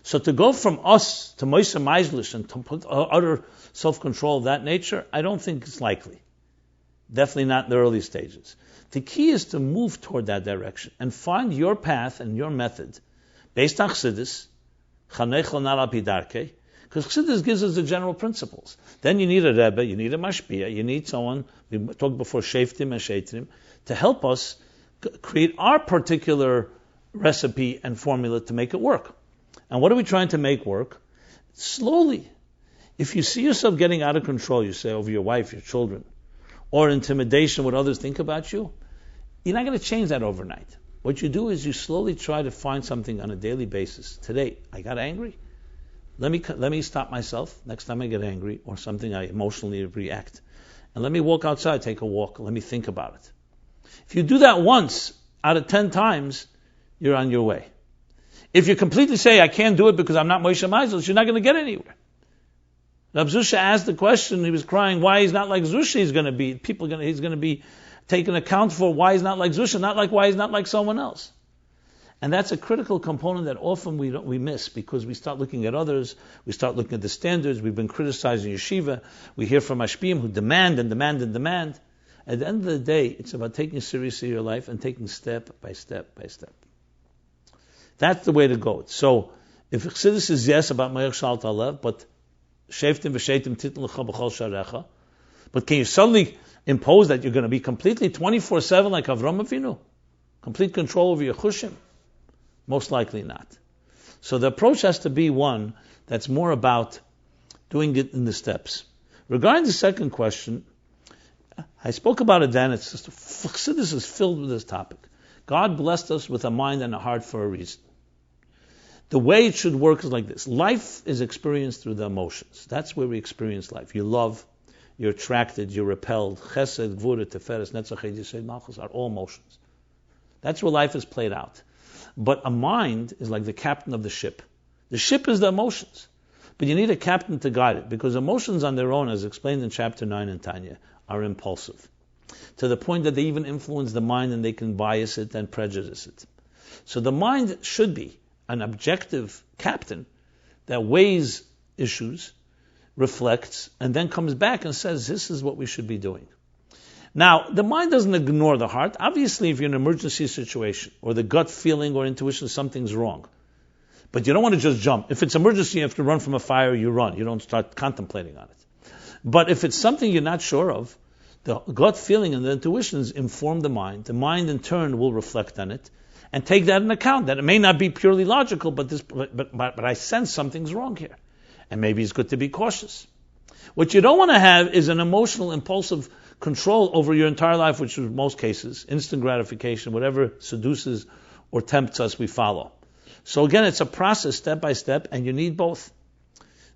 So to go from us to Moshe Meislish and to put utter self-control of that nature, I don't think it's likely. Definitely not in the early stages. The key is to move toward that direction and find your path and your method based on Chassidus, Chanechel Nal Pidarke, because Chassidus gives us the general principles. Then you need a Rebbe, you need a Mashpia, you need someone, we talked before, Shoftim and Sheitrim, to help us create our particular recipe and formula to make it work. And what are we trying to make work? Slowly. If you see yourself getting out of control, you say, over your wife, your children, or intimidation, what others think about you, you're not going to change that overnight. What you do is you slowly try to find something on a daily basis. Today, I got angry. Let me stop myself next time I get angry or something I emotionally react. And let me walk outside, take a walk. Let me think about it. If you do that once out of 10 times, you're on your way. If you completely say, I can't do it because I'm not Moshe Meisel, you're not going to get anywhere. Rab Zusha asked the question, he was crying, why he's not like Zusha he's going to be. He's going to be taken account for why he's not like Zusha, not like why he's not like someone else. And that's a critical component that often we miss because we start looking at others, we start looking at the standards, we've been criticizing yeshiva, we hear from Mashpiyim who demand and demand and demand. At the end of the day, it's about taking seriously your life and taking step by step by step. That's the way to go. So, if Chassidus is yes about Me'er Shal Talev, but Shoftim v'Sheitim Titn L'cha B'chol Sharecha, but can you suddenly impose that you're going to be completely 24/7 like Avram Avinu? Complete control over your chushim? Most likely not. So the approach has to be one that's more about doing it in the steps. Regarding the second question, I spoke about it then. It's just Chassidus is filled with this topic. God blessed us with a mind and a heart for a reason. The way it should work is like this. Life is experienced through the emotions. That's where we experience life. You love, you're attracted, you're repelled. Chesed, Gvura, Teferes, Netzach, Yisod, Malchus are all emotions. That's where life is played out. But a mind is like the captain of the ship. The ship is the emotions. But you need a captain to guide it, because emotions on their own, as explained in chapter 9 in Tanya, are impulsive. To the point that they even influence the mind and they can bias it and prejudice it. So the mind should be an objective captain that weighs issues, reflects, and then comes back and says, this is what we should be doing. Now, the mind doesn't ignore the heart. Obviously, if you're in an emergency situation, or the gut feeling or intuition something's wrong, but you don't want to just jump. If it's emergency, you have to run from a fire, you run. You don't start contemplating on it. But if it's something you're not sure of, the gut feeling and the intuitions inform the mind. The mind, in turn, will reflect on it and take that into account. That it may not be purely logical, but I sense something's wrong here. And maybe it's good to be cautious. What you don't want to have is an emotional, impulsive control over your entire life, which in most cases, instant gratification, whatever seduces or tempts us, we follow. So again, it's a process, step by step, and you need both.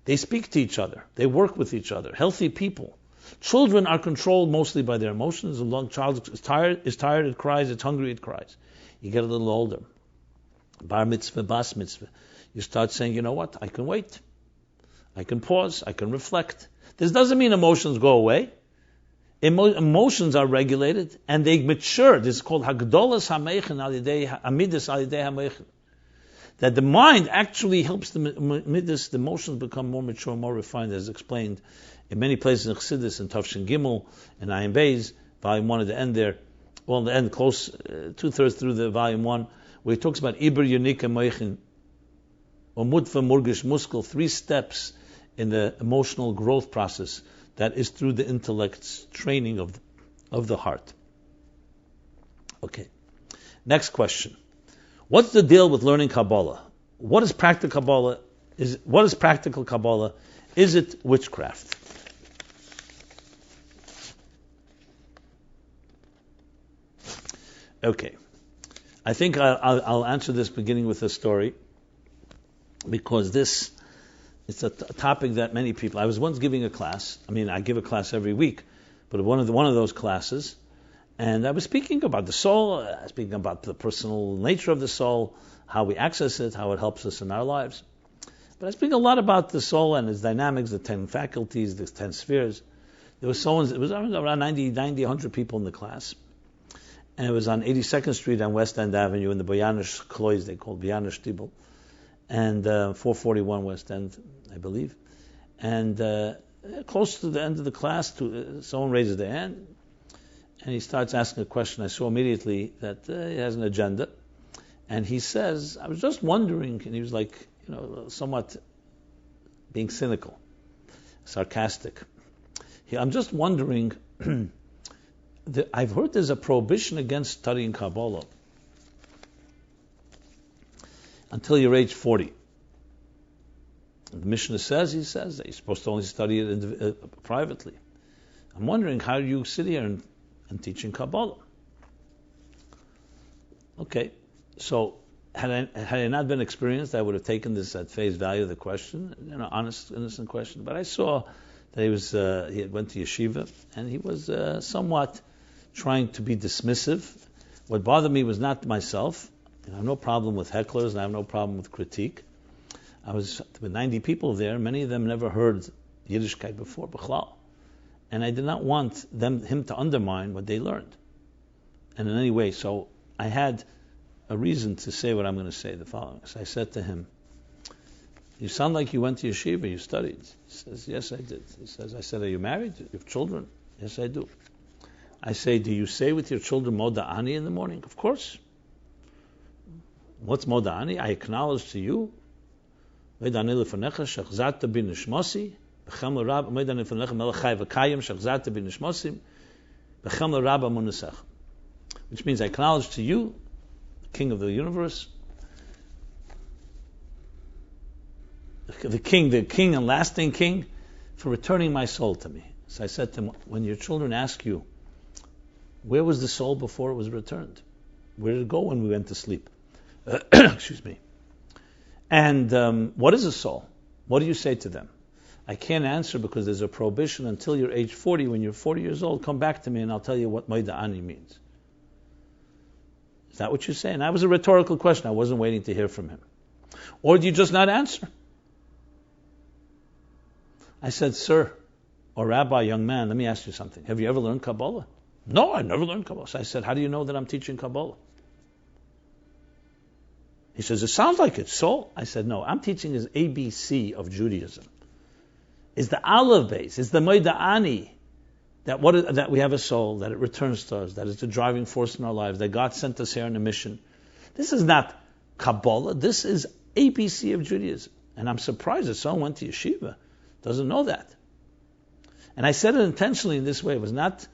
They speak to each other. They work with each other. Healthy people. Children are controlled mostly by their emotions. A young child is tired, it cries. It's hungry, it cries. You get a little older. Bar mitzvah, bas mitzvah. You start saying, you know what? I can wait. I can pause. I can reflect. This doesn't mean emotions go away. Emotions are regulated and they mature. This is called hagdolas hameichin al yidei amidus al yidei hameichin. That the mind actually helps the midas, the emotions become more mature, more refined, as explained in many places in Chassidus, in Tafshin Gimel, and Ayin Beis, volume 1 at the end there, well, in the end, close, 2/3 through the volume 1, where he talks about Iber Yonika Meichin, or Mutva Murgish Muskel, 3 steps in the emotional growth process that is through the intellect's training of the heart. Okay. Next question. What's the deal with learning Kabbalah? What is practical Kabbalah? What is practical Kabbalah? Is it witchcraft? Okay. I think I'll answer this beginning with a story, because this is a topic that many people. I was once giving a class. I give a class every week, but one of those classes, and I was speaking about the soul, speaking about the personal nature of the soul, how we access it, how it helps us in our lives. But I speak a lot about the soul and its dynamics, the 10 faculties, the 10 spheres. It was around 90, 100 people in the class. And it was on 82nd Street on West End Avenue in the Boyanish Klois, they called Boyanish Tibel, and 441 West End, I believe. And close to the end of the class, someone raises their hand, and he starts asking a question. I saw immediately that he has an agenda. And he says, I was just wondering, and he was like, somewhat being cynical, sarcastic. I'm just wondering, I've heard there's a prohibition against studying Kabbalah until you're age 40. And the Mishnah says that you're supposed to only study it privately. I'm wondering, how do you sit here and teaching Kabbalah? Okay, so had I not been experienced, I would have taken this at face value, the question, honest, innocent question. But I saw that he went to yeshiva, and he was somewhat trying to be dismissive. What bothered me was not myself. I have no problem with hecklers, and I have no problem with critique. I was with 90 people there. Many of them never heard Yiddishkeit before, b'chlal. And I did not want him to undermine what they learned. And in any way, so I had a reason to say what I'm going to say, the following. So I said to him, you sound like you went to yeshiva, you studied. He says, yes, I did. I said, are you married? You have children? Yes, I do. I say, do you say with your children Moda Ani in the morning? Of course. What's Moda Ani? I acknowledge to you, which means I acknowledge to you, King of the universe, the king and lasting king, for returning my soul to me. So I said to him, when your children ask you, where was the soul before it was returned? Where did it go when we went to sleep? Excuse me. And what is a soul? What do you say to them? I can't answer because there's a prohibition until you're age 40. When you're 40 years old, come back to me and I'll tell you what Maida Ani means. Is that what you say? And that was a rhetorical question. I wasn't waiting to hear from him. Or do you just not answer? I said, sir, or rabbi, young man, let me ask you something. Have you ever learned Kabbalah? No, I never learned Kabbalah. So I said, how do you know that I'm teaching Kabbalah? He says, it sounds like it. So I said, no, I'm teaching his ABC of Judaism. It's the Aleph base. It's the Maida Ani. that we have a soul, that it returns to us, that it's a driving force in our lives, that God sent us here on a mission. This is not Kabbalah. This is ABC of Judaism. And I'm surprised that someone went to yeshiva, doesn't know that. And I said it intentionally in this way. I was not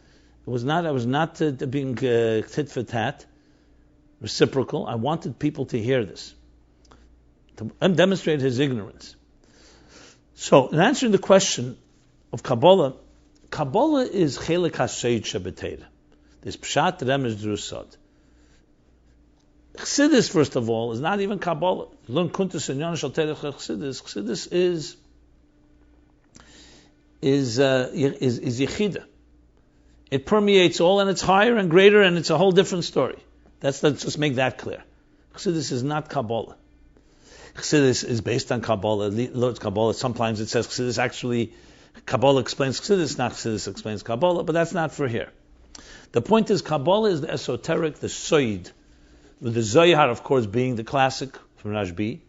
being tit for tat, reciprocal. I wanted people to hear this, to demonstrate his ignorance. So, in answering the question of Kabbalah, Kabbalah is Chelek Elokah. There's Pshat, Remez, Drusad. Chassidus, first of all, is not even Kabbalah. Learn Kuntus and Yonash Al-Terech Chassidus. Chassidus is Yechida. It permeates all, and it's higher and greater, and it's a whole different story. Let's just make that clear. Chassidus is not Kabbalah. Chassidus is based on Kabbalah. Sometimes it says Chassidus actually, Kabbalah explains Chassidus, not Chassidus explains Kabbalah, but that's not for here. The point is, Kabbalah is the esoteric, the soid, with the Zohar, of course, being the classic from Rashbi.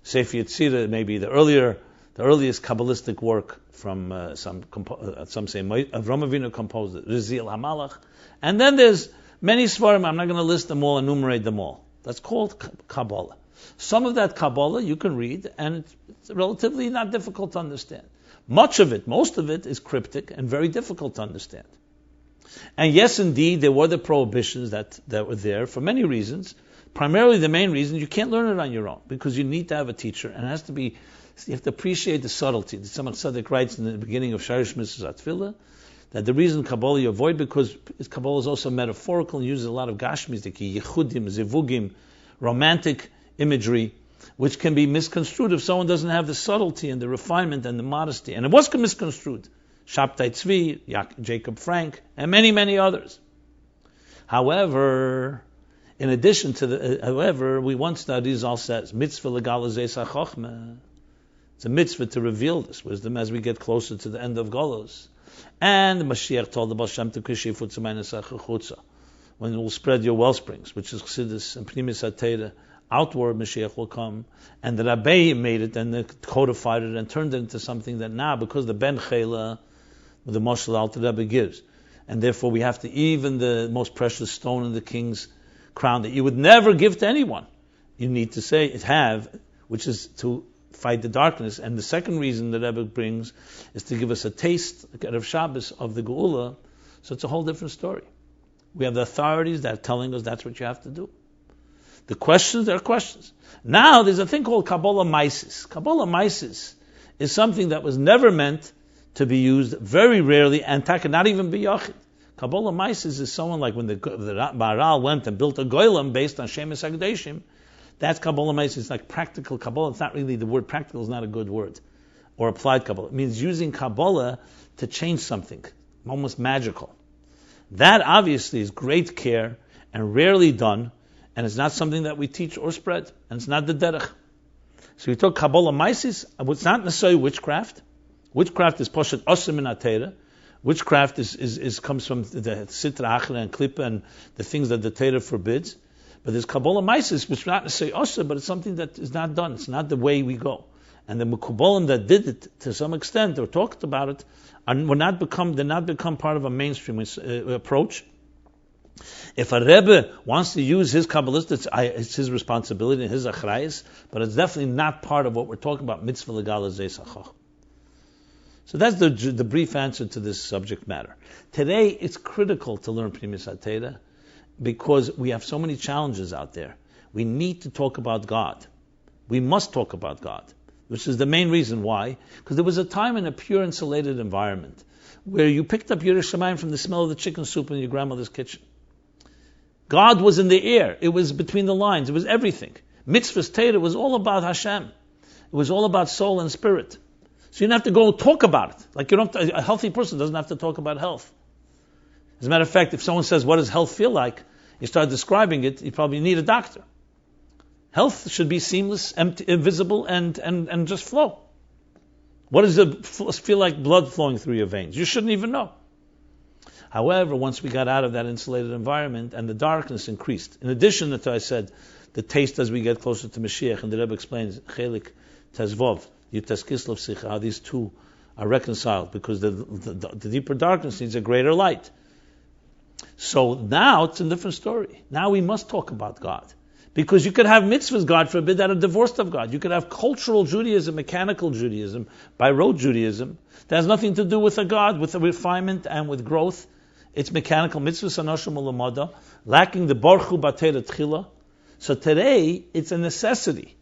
Sefer Yetzirah, maybe the earliest Kabbalistic work from some say Avraham Avinu composed it, Rizil Hamalach. And then there's many Svarim, I'm not going to list them all, enumerate them all. That's called Kabbalah. Some of that Kabbalah you can read, and it's relatively not difficult to understand. Most of it is cryptic and very difficult to understand. And yes, indeed, there were the prohibitions that were there for many reasons. Primarily the main reason, you can't learn it on your own, because you need to have a teacher, and it has to be, you have to appreciate the subtlety. The Chassidic writes in the beginning of Sharish Mitzvah Tefillah that the reason Kabbalah you avoid, because Kabbalah is also metaphorical and uses a lot of gashmis, the yichudim, zivugim, romantic imagery, which can be misconstrued if someone doesn't have the subtlety and the refinement and the modesty. And it was misconstrued. Shabtai Tzvi, Jacob Frank, and many, many others. However, in addition to we once studied, Zal says, mitzvah legalizes ha-chochmah. It's a mitzvah to reveal this wisdom as we get closer to the end of Golos. And the Mashiach told the Baal Shem Tov, Kishifu Tzemayin Chutza, when it will spread your wellsprings, which is Chassidus and Pnimis HaTeira, outward Mashiach will come. And the Rabbi made it and codified it and turned it into something that now, because the Ben Chela, the Moshe Alter Rebbe gives, and therefore we have to, even the most precious stone in the king's crown that you would never give to anyone, you need to say it have, which is to fight the darkness. And the second reason that Rebbe brings is to give us a taste of Shabbos of the Geula. So it's a whole different story. We have the authorities that are telling us that's what you have to do. The questions are questions. Now there's a thing called Kabbalah Maisis. Kabbalah Maisis is something that was never meant to be used, very rarely, and not even be Yachid. Kabbalah Maisis is someone like when the Baral went and built a Goylem based on Shemes HaKadoshim. That's Kabbalah Maisis. It's like practical Kabbalah. It's not really, the word practical is not a good word. Or applied Kabbalah. It means using Kabbalah to change something. Almost magical. That obviously is great care and rarely done, and it's not something that we teach or spread, and it's not the derech. So we talk Kabbalah Maisis. It's not necessarily witchcraft. Witchcraft is poshet osim in Atera. Witchcraft is comes from the Sitra Achra and Klippa and the things that the Torah forbids. But there's Kabbalah Maisis, which is not necessarily osir, but it's something that is not done. It's not the way we go. And the Mekubalim that did it to some extent or talked about it did not become part of a mainstream approach. If a Rebbe wants to use his Kabbalist, it's his responsibility and his achrayis, but it's definitely not part of what we're talking about, mitzvah legalizes hachach. So that's the brief answer to this subject matter. Today, it's critical to learn Pnimis HaTeira because we have so many challenges out there. We need to talk about God. We must talk about God, which is the main reason why. Because there was a time in a pure insulated environment where you picked up Yiras Shamayim from the smell of the chicken soup in your grandmother's kitchen. God was in the air. It was between the lines. It was everything. Mitzvah's Torah was all about Hashem. It was all about soul and spirit. So you don't have to go talk about it. Like a healthy person doesn't have to talk about health. As a matter of fact, if someone says, what does health feel like? You start describing it, you probably need a doctor. Health should be seamless, empty, invisible, and just flow. What does it feel like blood flowing through your veins? You shouldn't even know. However, once we got out of that insulated environment and the darkness increased, in addition to, I said, the taste as we get closer to Mashiach, and the Rebbe explains, Chelek Tezvov, Yuteskislev Sikha, how these two are reconciled, because the deeper darkness needs a greater light. So now it's a different story. Now we must talk about God. Because you could have mitzvahs, God forbid, that are divorced of God. You could have cultural Judaism, mechanical Judaism, by rote Judaism, that has nothing to do with a God, with a refinement and with growth. It's mechanical mitzvahs, anoshim ulamada, lacking the barchu batei tchila. So today, it's a necessity.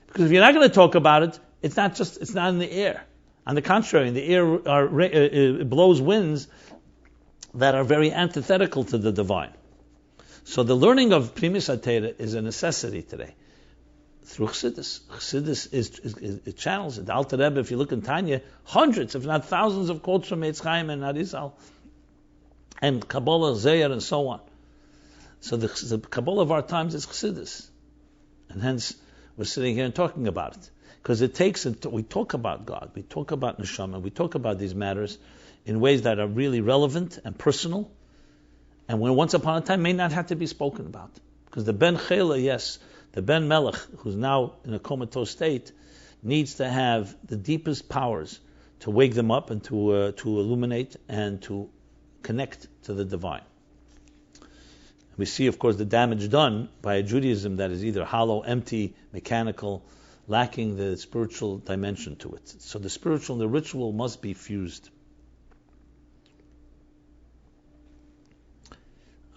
Because if you're not going to talk about it, it's not in the air. On the contrary, in the air it blows winds that are very antithetical to the divine. So the learning of Primis HaTeira is a necessity today. Through Chassidus. Chassidus it channels it. The Alter Rebbe, if you look in Tanya, hundreds, if not thousands of quotes from Eitz Chaim and Arizal, and Kabbalah, Zayar, and so on. So the Kabbalah of our times is Chassidus. And hence, we're sitting here and talking about it. Because we talk about God, we talk about Neshama, we talk about these matters in ways that are really relevant and personal, and when once upon a time may not have to be spoken about. Because the Ben Chela, yes, the Ben Melech, who's now in a comatose state, needs to have the deepest powers to wake them up and to illuminate and to connect to the divine. We see, of course, the damage done by a Judaism that is either hollow, empty, mechanical, lacking the spiritual dimension to it. So the spiritual and the ritual must be fused.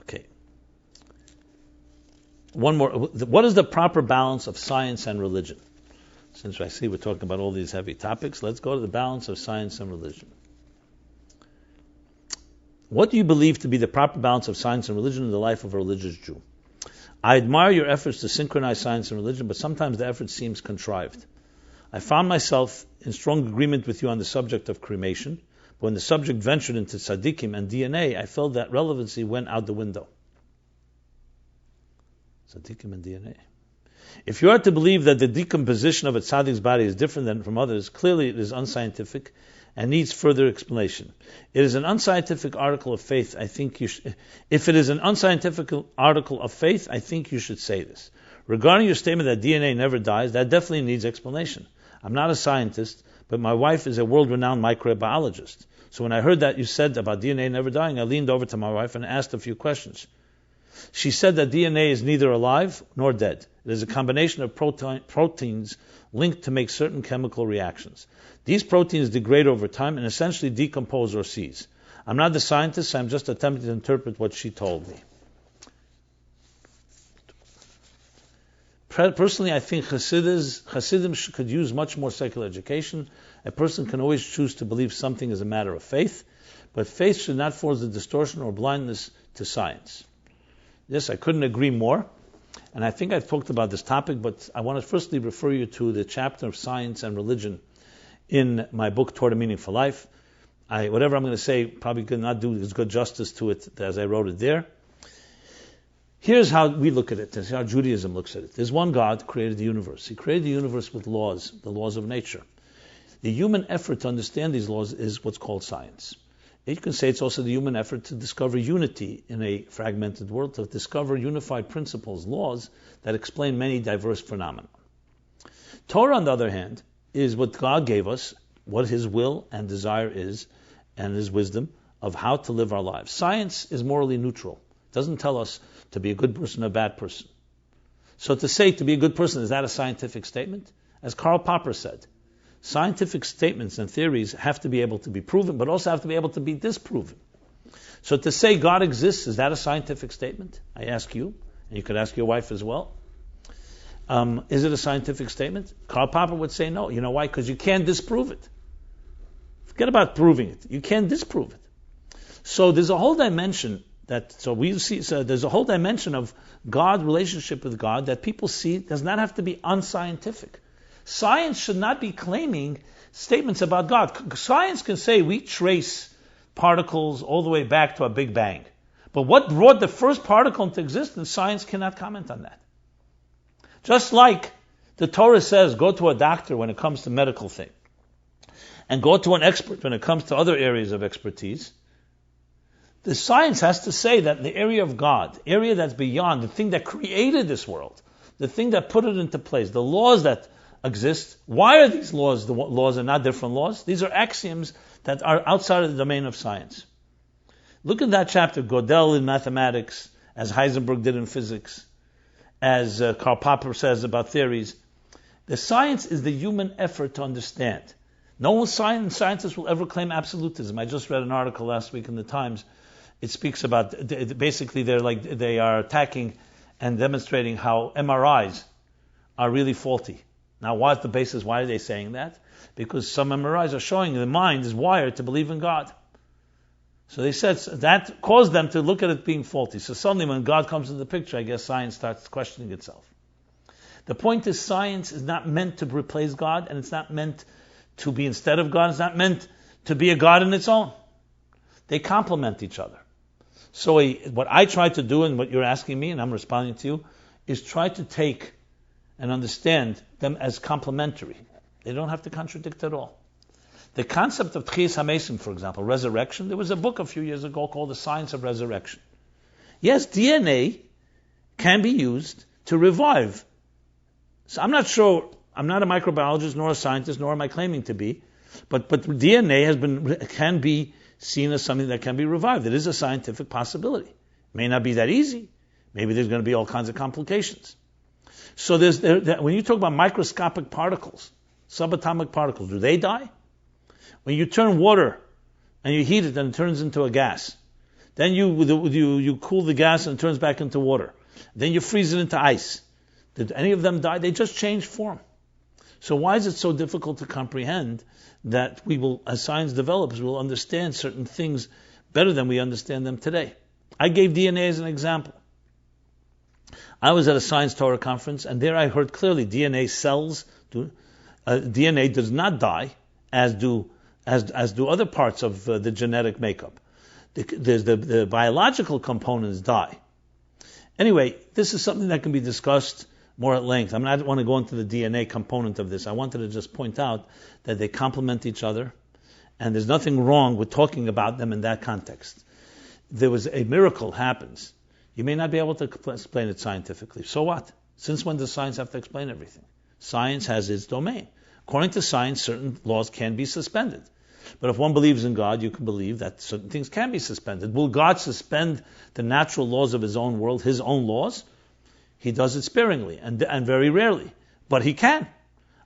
Okay. One more. What is the proper balance of science and religion? Since I see we're talking about all these heavy topics, let's go to the balance of science and religion. What do you believe to be the proper balance of science and religion in the life of a religious Jew? I admire your efforts to synchronize science and religion, but sometimes the effort seems contrived. I found myself in strong agreement with you on the subject of cremation, but when the subject ventured into tzaddikim and DNA, I felt that relevancy went out the window. Tzaddikim and DNA. If you are to believe that the decomposition of a tzaddik's body is different than from others, clearly it is unscientific and needs further explanation. It is an unscientific article of faith. If it is an unscientific article of faith, I think you should say this. Regarding your statement that DNA never dies, that definitely needs explanation. I'm not a scientist, but my wife is a world-renowned microbiologist. So when I heard that you said about DNA never dying, I leaned over to my wife and asked a few questions. She said that DNA is neither alive nor dead. It is a combination of proteins linked to make certain chemical reactions. These proteins degrade over time and essentially decompose or seize. I'm not the scientist, I'm just attempting to interpret what she told me. Personally, I think Chassidim could use much more secular education. A person can always choose to believe something is a matter of faith, but faith should not force the distortion or blindness to science. Yes, I couldn't agree more. And I think I've talked about this topic, but I want to firstly refer you to the chapter of science and religion in my book, Toward a Meaningful Life. Whatever I'm going to say probably could not do as good justice to it as I wrote it there. Here's how we look at it. This is how Judaism looks at it. There's one God who created the universe. He created the universe with laws, the laws of nature. The human effort to understand these laws is what's called science. You can say it's also the human effort to discover unity in a fragmented world, to discover unified principles, laws that explain many diverse phenomena. Torah, on the other hand, is what God gave us, what His will and desire is, and His wisdom of how to live our lives. Science is morally neutral. It doesn't tell us to be a good person or a bad person. So to say to be a good person, is that a scientific statement? As Karl Popper said, scientific statements and theories have to be able to be proven, but also have to be able to be disproven. So to say God exists, is that a scientific statement? I ask you, and you could ask your wife as well. Is it a scientific statement? Karl Popper would say no. You know why? Because you can't disprove it. Forget about proving it. You can't disprove it. So there's a whole dimension there's a whole dimension of God, relationship with God, that people see does not have to be unscientific. Science should not be claiming statements about God. Science can say we trace particles all the way back to a Big Bang. But what brought the first particle into existence, science cannot comment on that. Just like the Torah says, go to a doctor when it comes to medical things, and go to an expert when it comes to other areas of expertise, the science has to say that the area of God, area that's beyond, the thing that created this world, the thing that put it into place, the laws that exist. Why are these laws the laws and not different laws? These are axioms that are outside of the domain of science. Look at that chapter, Gödel in mathematics, as Heisenberg did in physics, as Karl Popper says about theories. The science is the human effort to understand. No scientist will ever claim absolutism. I just read an article last week in the Times. It speaks about, basically they are attacking and demonstrating how MRIs are really faulty. Now, what's the basis? Why are they saying that? Because some MRIs are showing the mind is wired to believe in God. So they said that caused them to look at it being faulty. So suddenly when God comes into the picture, I guess science starts questioning itself. The point is, science is not meant to replace God, and it's not meant to be instead of God. It's not meant to be a God in its own. They complement each other. So what I try to do, and what you're asking me, and I'm responding to you, is try to take and understand them as complementary. They don't have to contradict at all. The concept of Tchias HaMesim, for example, resurrection, there was a book a few years ago called The Science of Resurrection. Yes, DNA can be used to revive. So I'm not sure, I'm not a microbiologist nor a scientist, nor am I claiming to be, but DNA can be seen as something that can be revived. It is a scientific possibility. It may not be that easy. Maybe there's going to be all kinds of complications. So when you talk about microscopic particles, subatomic particles, do they die? When you turn water and you heat it and it turns into a gas, then you cool the gas and it turns back into water. Then you freeze it into ice. Did any of them die? They just change form. So why is it so difficult to comprehend that we will, as science develops, we will understand certain things better than we understand them today? I gave DNA as an example. I was at a science Torah conference, and there I heard clearly DNA cells DNA does not die, as do other parts of the genetic makeup. The biological components die. Anyway, this is something that can be discussed more at length. I don't want to go into the DNA component of this. I wanted to just point out that they complement each other, and there's nothing wrong with talking about them in that context. There was a miracle happens. You may not be able to explain it scientifically. So what? Since when does science have to explain everything? Science has its domain. According to science, certain laws can be suspended. But if one believes in God, you can believe that certain things can be suspended. Will God suspend the natural laws of his own world, his own laws? He does it sparingly and very rarely. But he can.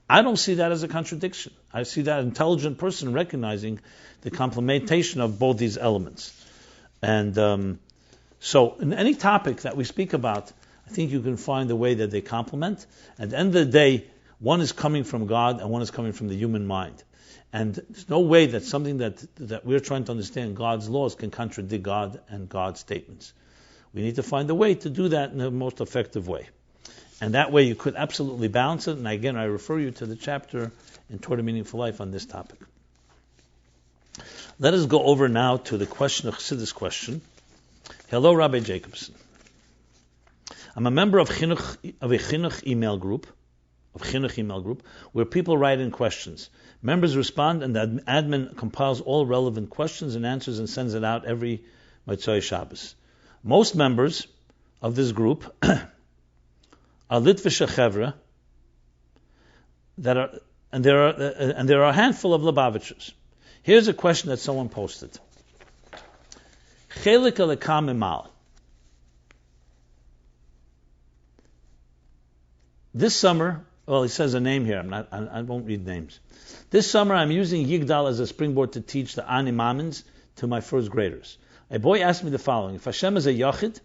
I don't see that as a contradiction. I see that intelligent person recognizing the complementation of both these elements. And so in any topic that we speak about, I think you can find a way that they complement. At the end of the day, one is coming from God and one is coming from the human mind. And there's no way that something that we're trying to understand, God's laws, can contradict God and God's statements. We need to find a way to do that in the most effective way. And that way you could absolutely balance it. And again, I refer you to the chapter in Toward a Meaningful Life on this topic. Let us go over now to the question of Chassidus Question. Hello, Rabbi Jacobson. I'm a member of a chinuch email group, where people write in questions. Members respond, and the admin compiles all relevant questions and answers and sends it out every Motzei Shabbos. Most members of this group are Litvische Chevra, and there are a handful of Lubavitchers. Here's a question that someone posted. Chelek Elokah M'maal. This summer, well, he says a name here. I won't read names. This summer, I'm using Yigdal as a springboard to teach the Ani Mamins to my first graders. A boy asked me the following: if Hashem is a Yachid,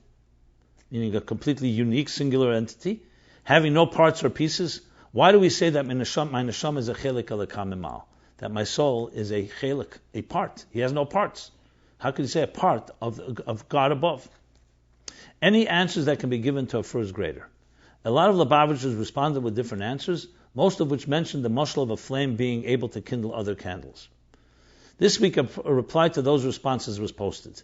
meaning a completely unique, singular entity, having no parts or pieces, why do we say that my neshama is a Chelek Elokah M'maal? That my soul is a Chelek, a part. He has no parts. How could you say a part of God above? Any answers that can be given to a first grader? A lot of Lubavitchers responded with different answers, most of which mentioned the mashal of a flame being able to kindle other candles. This week, a reply to those responses was posted.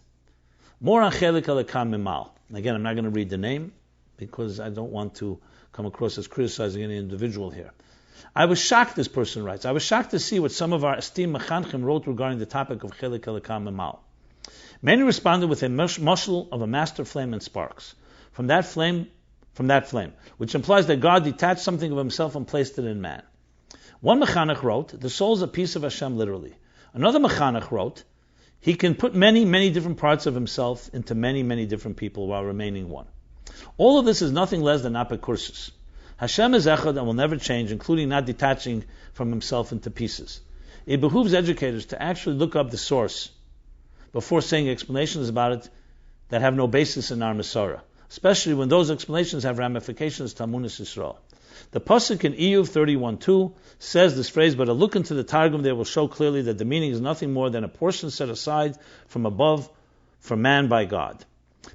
More on Chelek Elokah M'maal. Again, I'm not going to read the name because I don't want to come across as criticizing any individual here. I was shocked, this person writes, I was shocked to see what some of our esteemed mechanchim wrote regarding the topic of Chelek Elokah M'maal. Many responded with a mashal of a master flame and sparks. From that flame, which implies that God detached something of himself and placed it in man. One mechanech wrote, the soul is a piece of Hashem literally. Another mechanech wrote, he can put many, many different parts of himself into many, many different people while remaining one. All of this is nothing less than apikursus. Hashem is Echad and will never change, including not detaching from himself into pieces. It behooves educators to actually look up the source before saying explanations about it that have no basis in our Masorah, especially when those explanations have ramifications to Amunas Yisrael. The pasuk in Iyuv 31:2 says this phrase, but a look into the Targum there will show clearly that the meaning is nothing more than a portion set aside from above for man by God,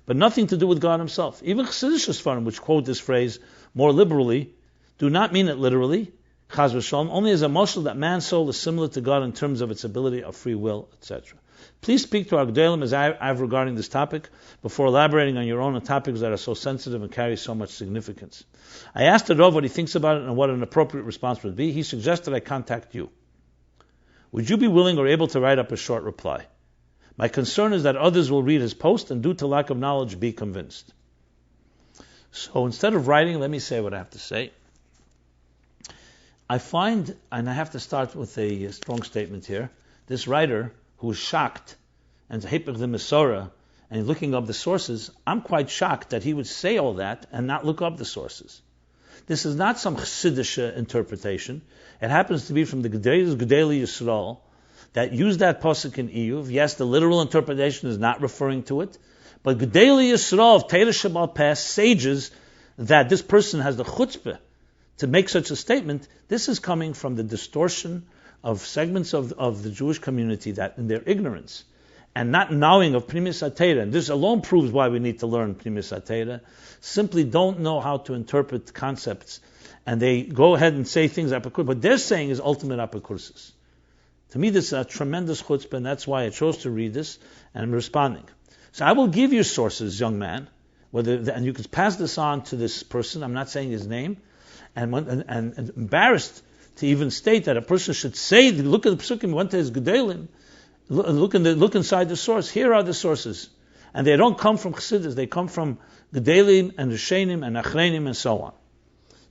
but nothing to do with God himself. Even Chassidus Question, which quote this phrase more liberally, do not mean it literally, chaz v'shalom, only as a mashal that man's soul is similar to God in terms of its ability of free will, etc. Please speak to our Gedolim as I have regarding this topic before elaborating on your own on topics that are so sensitive and carry so much significance. I asked the Rav what he thinks about it and what an appropriate response would be. He suggested I contact you. Would you be willing or able to write up a short reply? My concern is that others will read his post and due to lack of knowledge be convinced. So instead of writing, let me say what I have to say. I find, and I have to start with a strong statement here, this writer who is shocked and hipach the Masorah and looking up the sources, I'm quite shocked that he would say all that and not look up the sources. This is not some Chassidic interpretation. It happens to be from the Gedolei Yisrael that use that pasuk in Iyuv. Yes, the literal interpretation is not referring to it, but Gedolei Yisrael of Torah Shabbal Pes sages that this person has the chutzpah to make such a statement. This is coming from the distortion of segments of the Jewish community that in their ignorance and not knowing of Primis HaTeira, and this alone proves why we need to learn Primis HaTeira, simply don't know how to interpret concepts, and they go ahead and say things apikursus. What they're saying is ultimate apikursus. To me, this is a tremendous chutzpah, and that's why I chose to read this, and I'm responding. So I will give you sources, young man, and you could pass this on to this person, I'm not saying his name, and embarrassed to even state that a person should say, look at the psukim, went to his Gedolim, look inside the source. Here are the sources. And they don't come from Chassidus, they come from Gedolim and Rishenim and Achreinim and so on.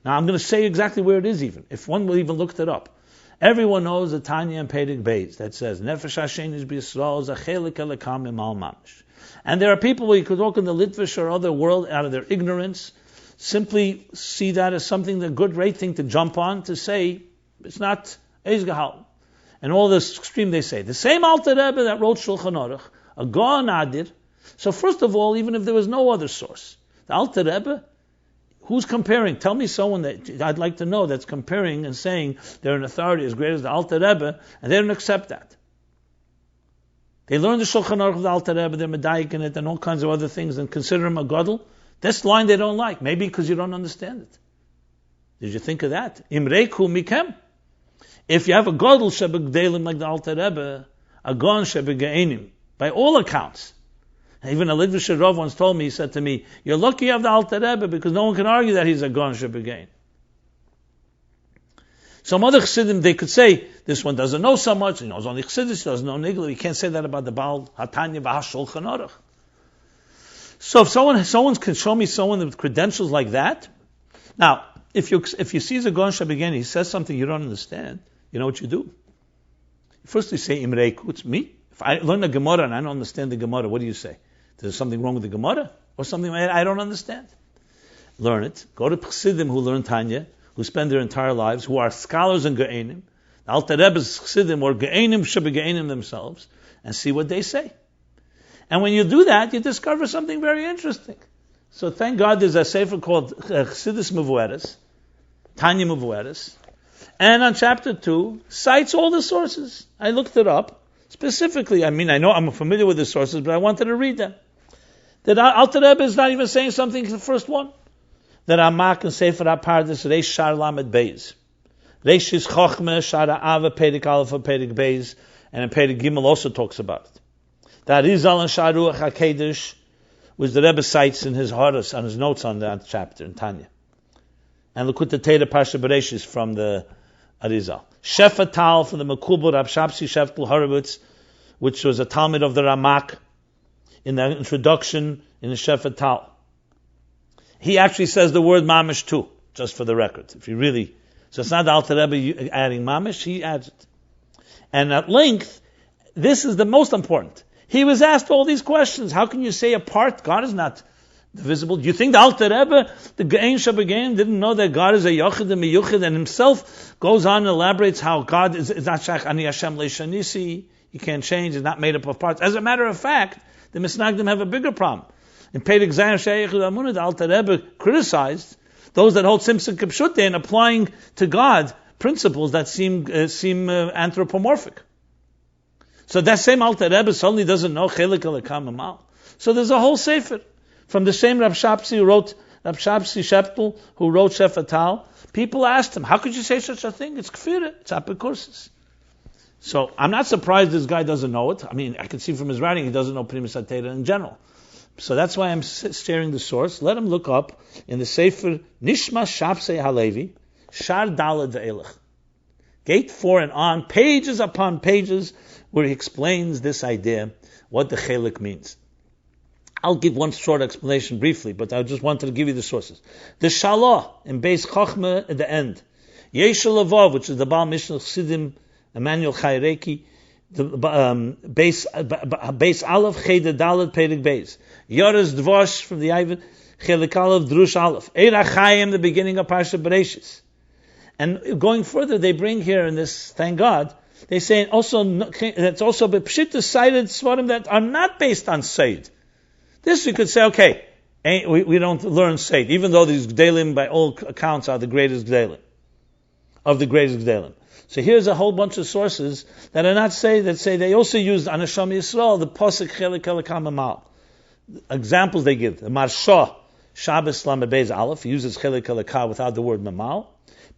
Now I'm going to say exactly where it is even, if one will even look it up. Everyone knows the Tanya and Perek Beis that says, Nefesh Hashem is b'Yisrael, Chelek Elokah M'maal Mamash. And there are people where you could walk in the Litvish or other world out of their ignorance, simply see that as something, a good, great thing to jump on, to say, it's not Eis Gehal. And all this extreme they say. The same Alter Rebbe that wrote Shulchan Aruch, a Gaon Adir. So first of all, even if there was no other source, the Alter Rebbe, who's comparing? Tell me someone that I'd like to know that's comparing and saying they're an authority as great as the Alter Rebbe, and they don't accept that. They learn the Shulchan Aruch of the Alter Rebbe, they're medayik in it, and all kinds of other things, and consider him a gadol. This line they don't like, maybe because you don't understand it. Did you think of that? Imreiku mikem. If you have a gadol shebegdelim like the Alter Rebbe, a gon shebegeinim, by all accounts. Even a Litvish Rav once told me, he said to me, you're lucky you have the Alter Rebbe because no one can argue that he's a gon shebegein. Some other Chassidim, they could say, this one doesn't know so much, he knows only Chassidus, he doesn't know Nigla, you can't say that about the Baal HaTanya V'HaShulchan Aruch. So if someone can show me someone with credentials like that, now, if you see the gon shebegein, he says something you don't understand, you know what you do? First you say, Imreiku, it's me. If I learn the Gemara and I don't understand the Gemara, what do you say? There's something wrong with the Gemara? Or something I don't understand? Learn it. Go to Chassidim who learn Tanya, who spend their entire lives, who are scholars in Ge'enim. The Alter Rebbe's Chassidim or Ge'enim Shebege'enim themselves, and see what they say. And when you do that, you discover something very interesting. So thank God there's a sefer called Chassidus Mevueres, Tanya Mevueres, and on chapter 2, cites all the sources. I looked it up. Specifically, I know I'm familiar with the sources, but I wanted to read them. That Alter Rebbe is not even saying something in the first one. That Amak and Sefer HaPardes, Reish Shar Lamed Beis. Reish is Chochmeh, Shara Ava, Perek Aleph, Perek Beis, and in Perek Gimel also talks about it. That Arizal and Sharuach HaKedesh, which the Rebbe cites in his Horus, on his notes on that chapter in Tanya. And Lekutei Torah Parsha Bereshis from the Arizal. Shefa Tal from the Mekubal Rab Shapsi Sheftel Horowitz, which was a Talmud of the Ramak, in the introduction in the Shefa Tal. He actually says the word mamash too, just for the record. If you really So it's not the Alter Rebbe adding mamish, he adds it. And at length, this is the most important. He was asked all these questions. How can you say apart? God is not divisible. Do you think the Alter Rebbe, the Gein Shabbagein, didn't know that God is a Yochid and Meyuchid, and himself goes on and elaborates how God is not Shach Ani Hashem Leishanisi, you can't change, it's not made up of parts. As a matter of fact, the Misnagdim have a bigger problem. In Perek Zayin Sheyech Amunah, the Alter Rebbe criticized those that hold Simson Kipshute in applying to God principles that seem anthropomorphic. So that same Alter Rebbe suddenly doesn't know Chelek Elokah M'maal. So there's a whole sefer from the same Rab Shapsi Sheptel who wrote Shefatal. People asked him, how could you say such a thing? It's kfirah, it's apikursis. So I'm not surprised this guy doesn't know it. I mean, I can see from his writing he doesn't know Primus HaTeira in general. So that's why I'm sharing the source. Let him look up in the Sefer Nishma Shapsei Halevi, Shar Daled Ve'elech. Gate 4 and on, pages upon pages, where he explains this idea, what the Chelek means. I'll give one short explanation briefly, but I just wanted to give you the sources. The Shalah, in Beis Chochmah at the end. Yeshel Avav, which is the Baal Mishnah Chassidim, Emmanuel Chayreki, the Beis Aleph, Cheder Dalet, Perek Beis. Yoris Dvosh from the Ivan, Chelek Aleph, Drush Aleph. Eira Chaim, the beginning of Parsha Bereshis. And going further, they bring here in this, thank God, they say also that's also Pshita cited Svarim that are not based on Seid. This you could say, okay, we don't learn Seid, even though these Gdelim by all accounts are the greatest Gdelim, of the greatest Gdelim. So here's a whole bunch of sources that are not Seid, that say they also used Anasham Yisrael, the Posek Chelek Elokah M'maal. Examples they give, the Marsha, Shabbos Lamed Beis Aleph, uses Chelek Elokah without the word M'maal.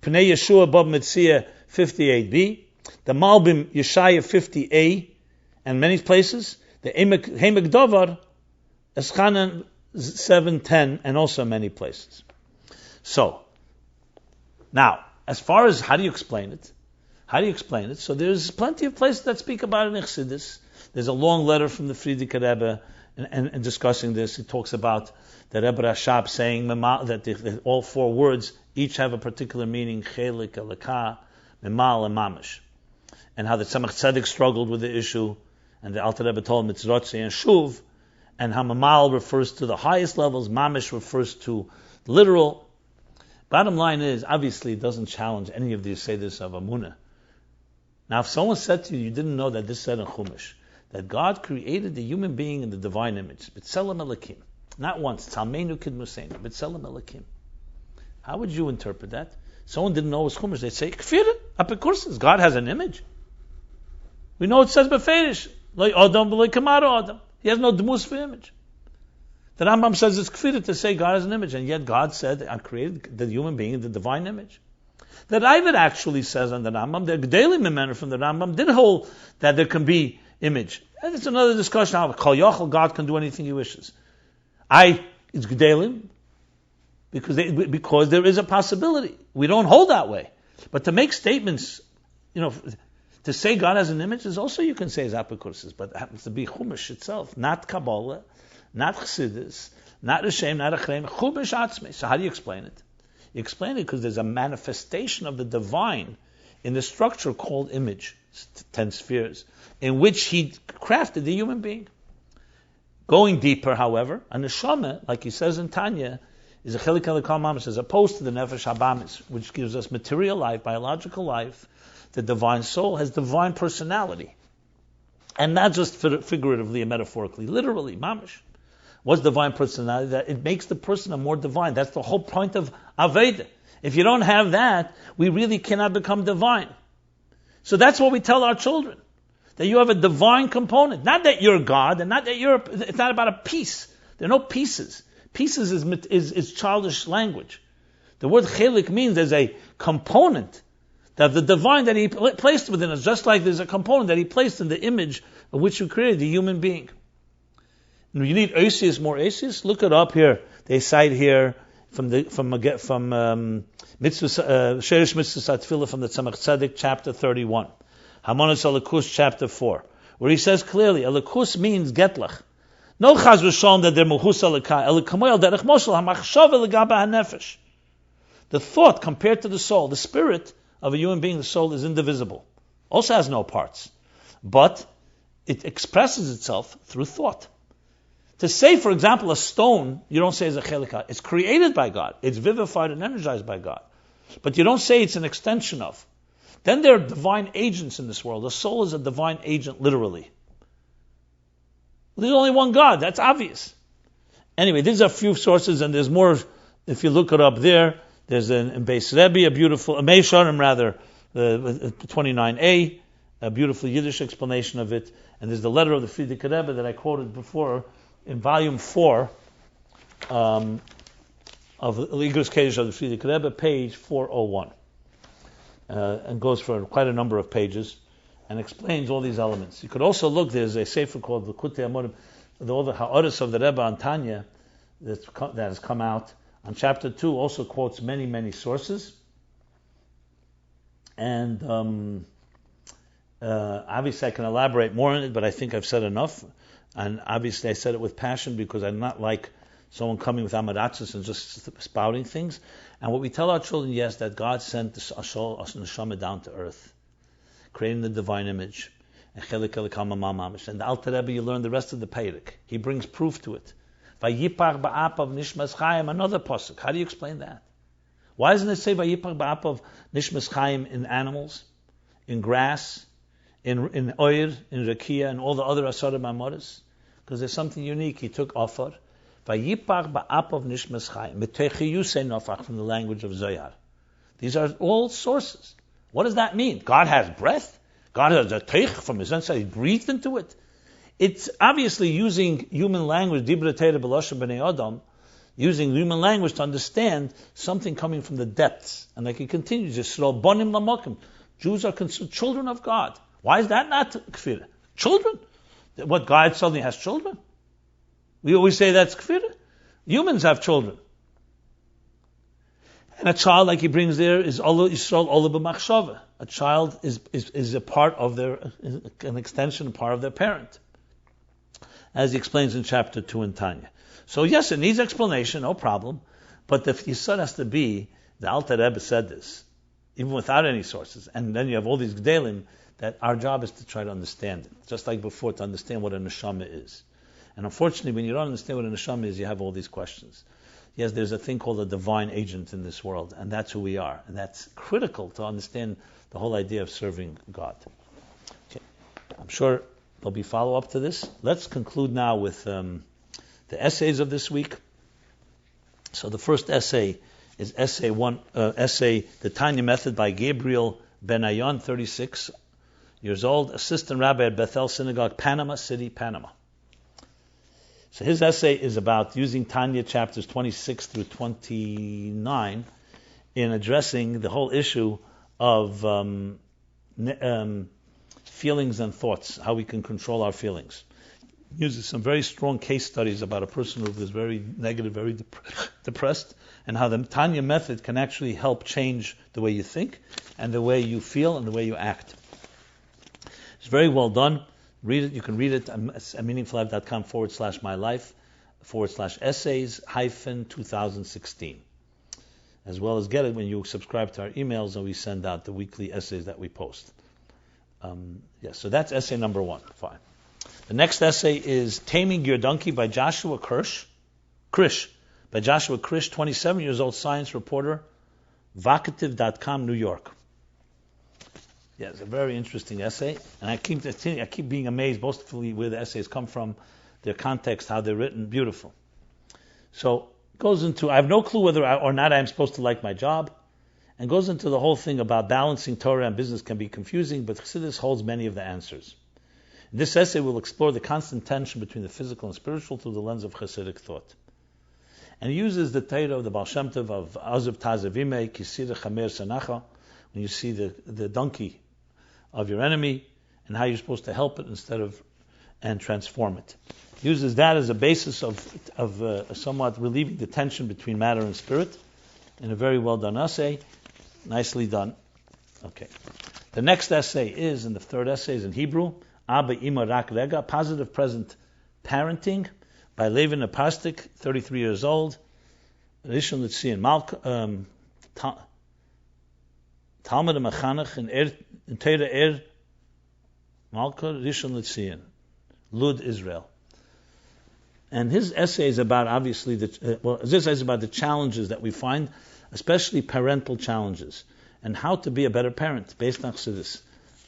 Pnei Yeshua Bab Metzia 58b, the Malbim Yeshaya 50a, and many places, the Heimek Dovar, Eschanan 7:10, and also many places. So, now, as far as how do you explain it? So there's plenty of places that speak about it in Chassidus. There's a long letter from the Frierdiker Rebbe and discussing this. It talks about the Rebbe Rashab saying that all four words each have a particular meaning, Chelek Elokah M'maal Mamash, and how the Tzemach Tzedek struggled with the issue, and the Alter Rebbe told him it's Rotze and Shuv, and how M'maal refers to the highest levels, Mamash refers to literal. Bottom line is, obviously, it doesn't challenge any of the Yesodis of Amunah. Now, if someone said to you, you didn't know that this said in Chumash, that God created the human being in the divine image, B'Tselem Elokim, not once, Tzalmeinu Kidmuseinu, B'Tselem Elokim. How would you interpret that? Someone didn't know it was Chumash. They'd say, Kfirah, apikursis. God has an image. We know it says Beferish, Loi Adam, Loi Kamara Adam. He has no Dmus for image. The Rambam says it's Kfirah to say God has an image, and yet God said, I created the human being in the divine image. The Ravid actually says on the Rambam, the Gdelim Mimenu from the Rambam did hold that there can be image. And it's another discussion how Kol Yochel, God can do anything he wishes. It's Gdelim, because there is a possibility. We don't hold that way. But to make statements, to say God has an image is also, you can say, is apikursis, but it happens to be Chumash itself, not Kabbalah, not Chassidus, not Hashem, not Achrem, Chumash Atzmei. So how do you explain it? You explain it because there's a manifestation of the divine in the structure called image, 10 spheres, in which he crafted the human being. Going deeper, however, a neshama, like he says in Tanya, is a Chelek Elokah M'mash, as opposed to the nefesh habamis, which gives us material life, biological life. The divine soul has divine personality, and not just figuratively and metaphorically, literally, mamash. What's divine personality? That it makes the person a more divine. That's the whole point of Aveda. If you don't have that, we really cannot become divine. So that's what we tell our children, that you have a divine component. Not that you're God, and not that it's not about a piece. There are no pieces. Pieces is childish language. The word chelik means there's a component that the divine that he placed within us, just like there's a component that he placed in the image of which you created the human being. And you need Oisius, more Oisius. Look it up here. They cite here from Sherish Mitzvah Satfilah from the Tzemach Tzedek, chapter 31. Hamonos Elikus, chapter 4, where he says clearly, Elikus means getlach. No chaz v'shalom that they're muhus elokah, elikamoyel derech moshel hamachshav elegaba hanefesh. The thought compared to the soul, the spirit of a human being, the soul is indivisible. Also has no parts. But it expresses itself through thought. To say, for example, a stone, you don't say is a Chelek Elokah. It's created by God. It's vivified and energized by God. But you don't say it's an extension of. Then there are divine agents in this world. The soul is a divine agent, literally. There's only one God. That's obvious. Anyway, these are a few sources, and there's more. If you look it up there, there's in Beis Rebbe, a beautiful, a Meisharim rather, 29a, a beautiful Yiddish explanation of it. And there's the letter of the Frierdiker Rebbe that I quoted before, in volume 4 of Ligur's Kodesh of the Frierdiker Rebbe, page 401, and goes for quite a number of pages and explains all these elements. You could also look, there's a sefer called the Kutei Amorim, all the Ha'aris of the Rebbe on Tanya that has come out on chapter 2, also quotes many, many sources. And obviously I can elaborate more on it, but I think I've said enough. And obviously I said it with passion because I'm not like someone coming with amaratzis and just spouting things. And what we tell our children, yes, that God sent the neshama down to earth, creating the divine image. And Chelek Elokah M'maal Mamash. And the Alter Rebbe, you learn the rest of the Peirik. He brings proof to it. Vayipach ba'apav nishmas chayim, another pasuk. How do you explain that? Why doesn't it say Vayipach ba'apav nishmas chayim in animals, in grass, in oir, in rakia, and all the other asarim amoris? Because there's something unique. He took offer. Vayipach ba'apav nishmas chayim. Metechi yusei nofach, from the language of Zohar. These are all sources. What does that mean? God has breath? God has a teich from his inside. He breathed into it. It's obviously using human language, dibra teira b'lashon b'nei adam, using human language to understand something coming from the depths. And like he continues, Yisrael bonim lamokim. Jews are considered children of God. Why is that not kfirah? Children? What, God suddenly has children? We always say that's kfirah. Humans have children. And a child, like he brings there, is Yisrael ola b'machshava. A child is a part of an extension, a part of their parent, as he explains in chapter 2 in Tanya. So yes, it needs explanation, no problem. But the Yisod has to be, the Alter Rebbe said this, even without any sources. And then you have all these gedalim, that our job is to try to understand it. Just like before, to understand what a neshama is. And unfortunately, when you don't understand what a neshama is, you have all these questions. Yes, there's a thing called a divine agent in this world, and that's who we are. And that's critical to understand the whole idea of serving God. Okay. I'm sure there'll be follow-up to this. Let's conclude now with the essays of this week. So the first essay is essay The Tanya Method by Gabriel Benayon, 36 years old, assistant rabbi at Bethel Synagogue, Panama City, Panama. So his essay is about using Tanya chapters 26 through 29 in addressing the whole issue of feelings and thoughts, how we can control our feelings. He uses some very strong case studies about a person who is very negative, very depressed, and how the Tanya method can actually help change the way you think and the way you feel and the way you act. It's very well done. Read it. You can read it at meaningfullife.com/mylife/essays-2016. As well as get it when you subscribe to our emails and we send out the weekly essays that we post. So that's essay number 1. Fine. The next essay is Taming Your Donkey by Joshua Krish. By Joshua Krish, 27 years old, science reporter, vocative.com, New York. Yeah, it's a very interesting essay, and I keep being amazed mostly where the essays come from, their context, how they're written, beautiful. So it goes into, I have no clue whether or not I'm supposed to like my job, and goes into the whole thing about balancing Torah and business can be confusing, but Chassidus holds many of the answers. In this essay, we'll explore the constant tension between the physical and spiritual through the lens of Chassidic thought. And he uses the Torah of the Baal Shem Tov of Azav Tazavime, Kisira Chamer Sanacha, when you see the donkey of your enemy, and how you're supposed to help it and transform it. He uses that as a basis of somewhat relieving the tension between matter and spirit, in a very well done essay, nicely done. Okay. The next essay is, and the third essay is in Hebrew, Abba Ima Rak Rega, Positive Present Parenting, by Levin Apastik, 33 years old, Rishon LeZion, Talmud Mechanech in Teira Malka Rishon LeZion, Lud, Israel. And his essay is about, obviously, this essay is about the challenges that we find, especially parental challenges, and how to be a better parent, based on Chassidus.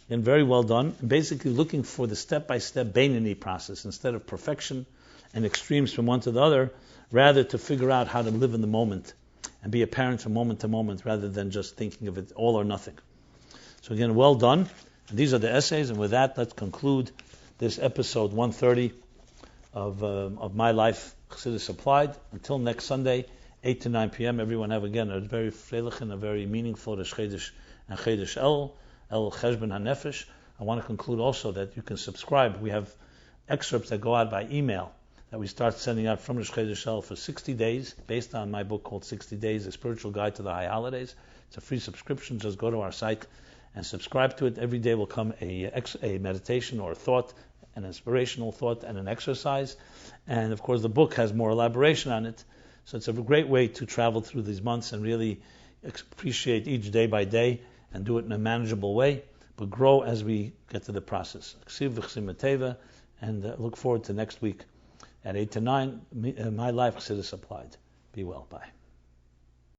And very well done, and basically looking for the step-by-step Beinoni process, instead of perfection and extremes from one to the other, rather to figure out how to live in the moment, and be a parent from moment to moment, rather than just thinking of it all or nothing. So again, well done. And these are the essays, and with that, let's conclude this episode 130 of MyLife, Chassidus Applied. Until next Sunday, 8 to 9 p.m. Everyone have again a very freilich and a very meaningful Rosh Chodesh and Chodesh El Cheshbon HaNefesh. I want to conclude also that you can subscribe. We have excerpts that go out by email that we start sending out from Rosh Chodesh El for 60 days, based on my book called 60 Days, A Spiritual Guide to the High Holidays. It's a free subscription. Just go to our site and subscribe to it. Every day will come a meditation or a thought, an inspirational thought, and an exercise. And of course, the book has more elaboration on it. So it's a great way to travel through these months and really appreciate each day by day and do it in a manageable way, but grow as we get to the process. And look forward to next week at 8 to 9. MyLife, Chassidus Applied. Be well. Bye.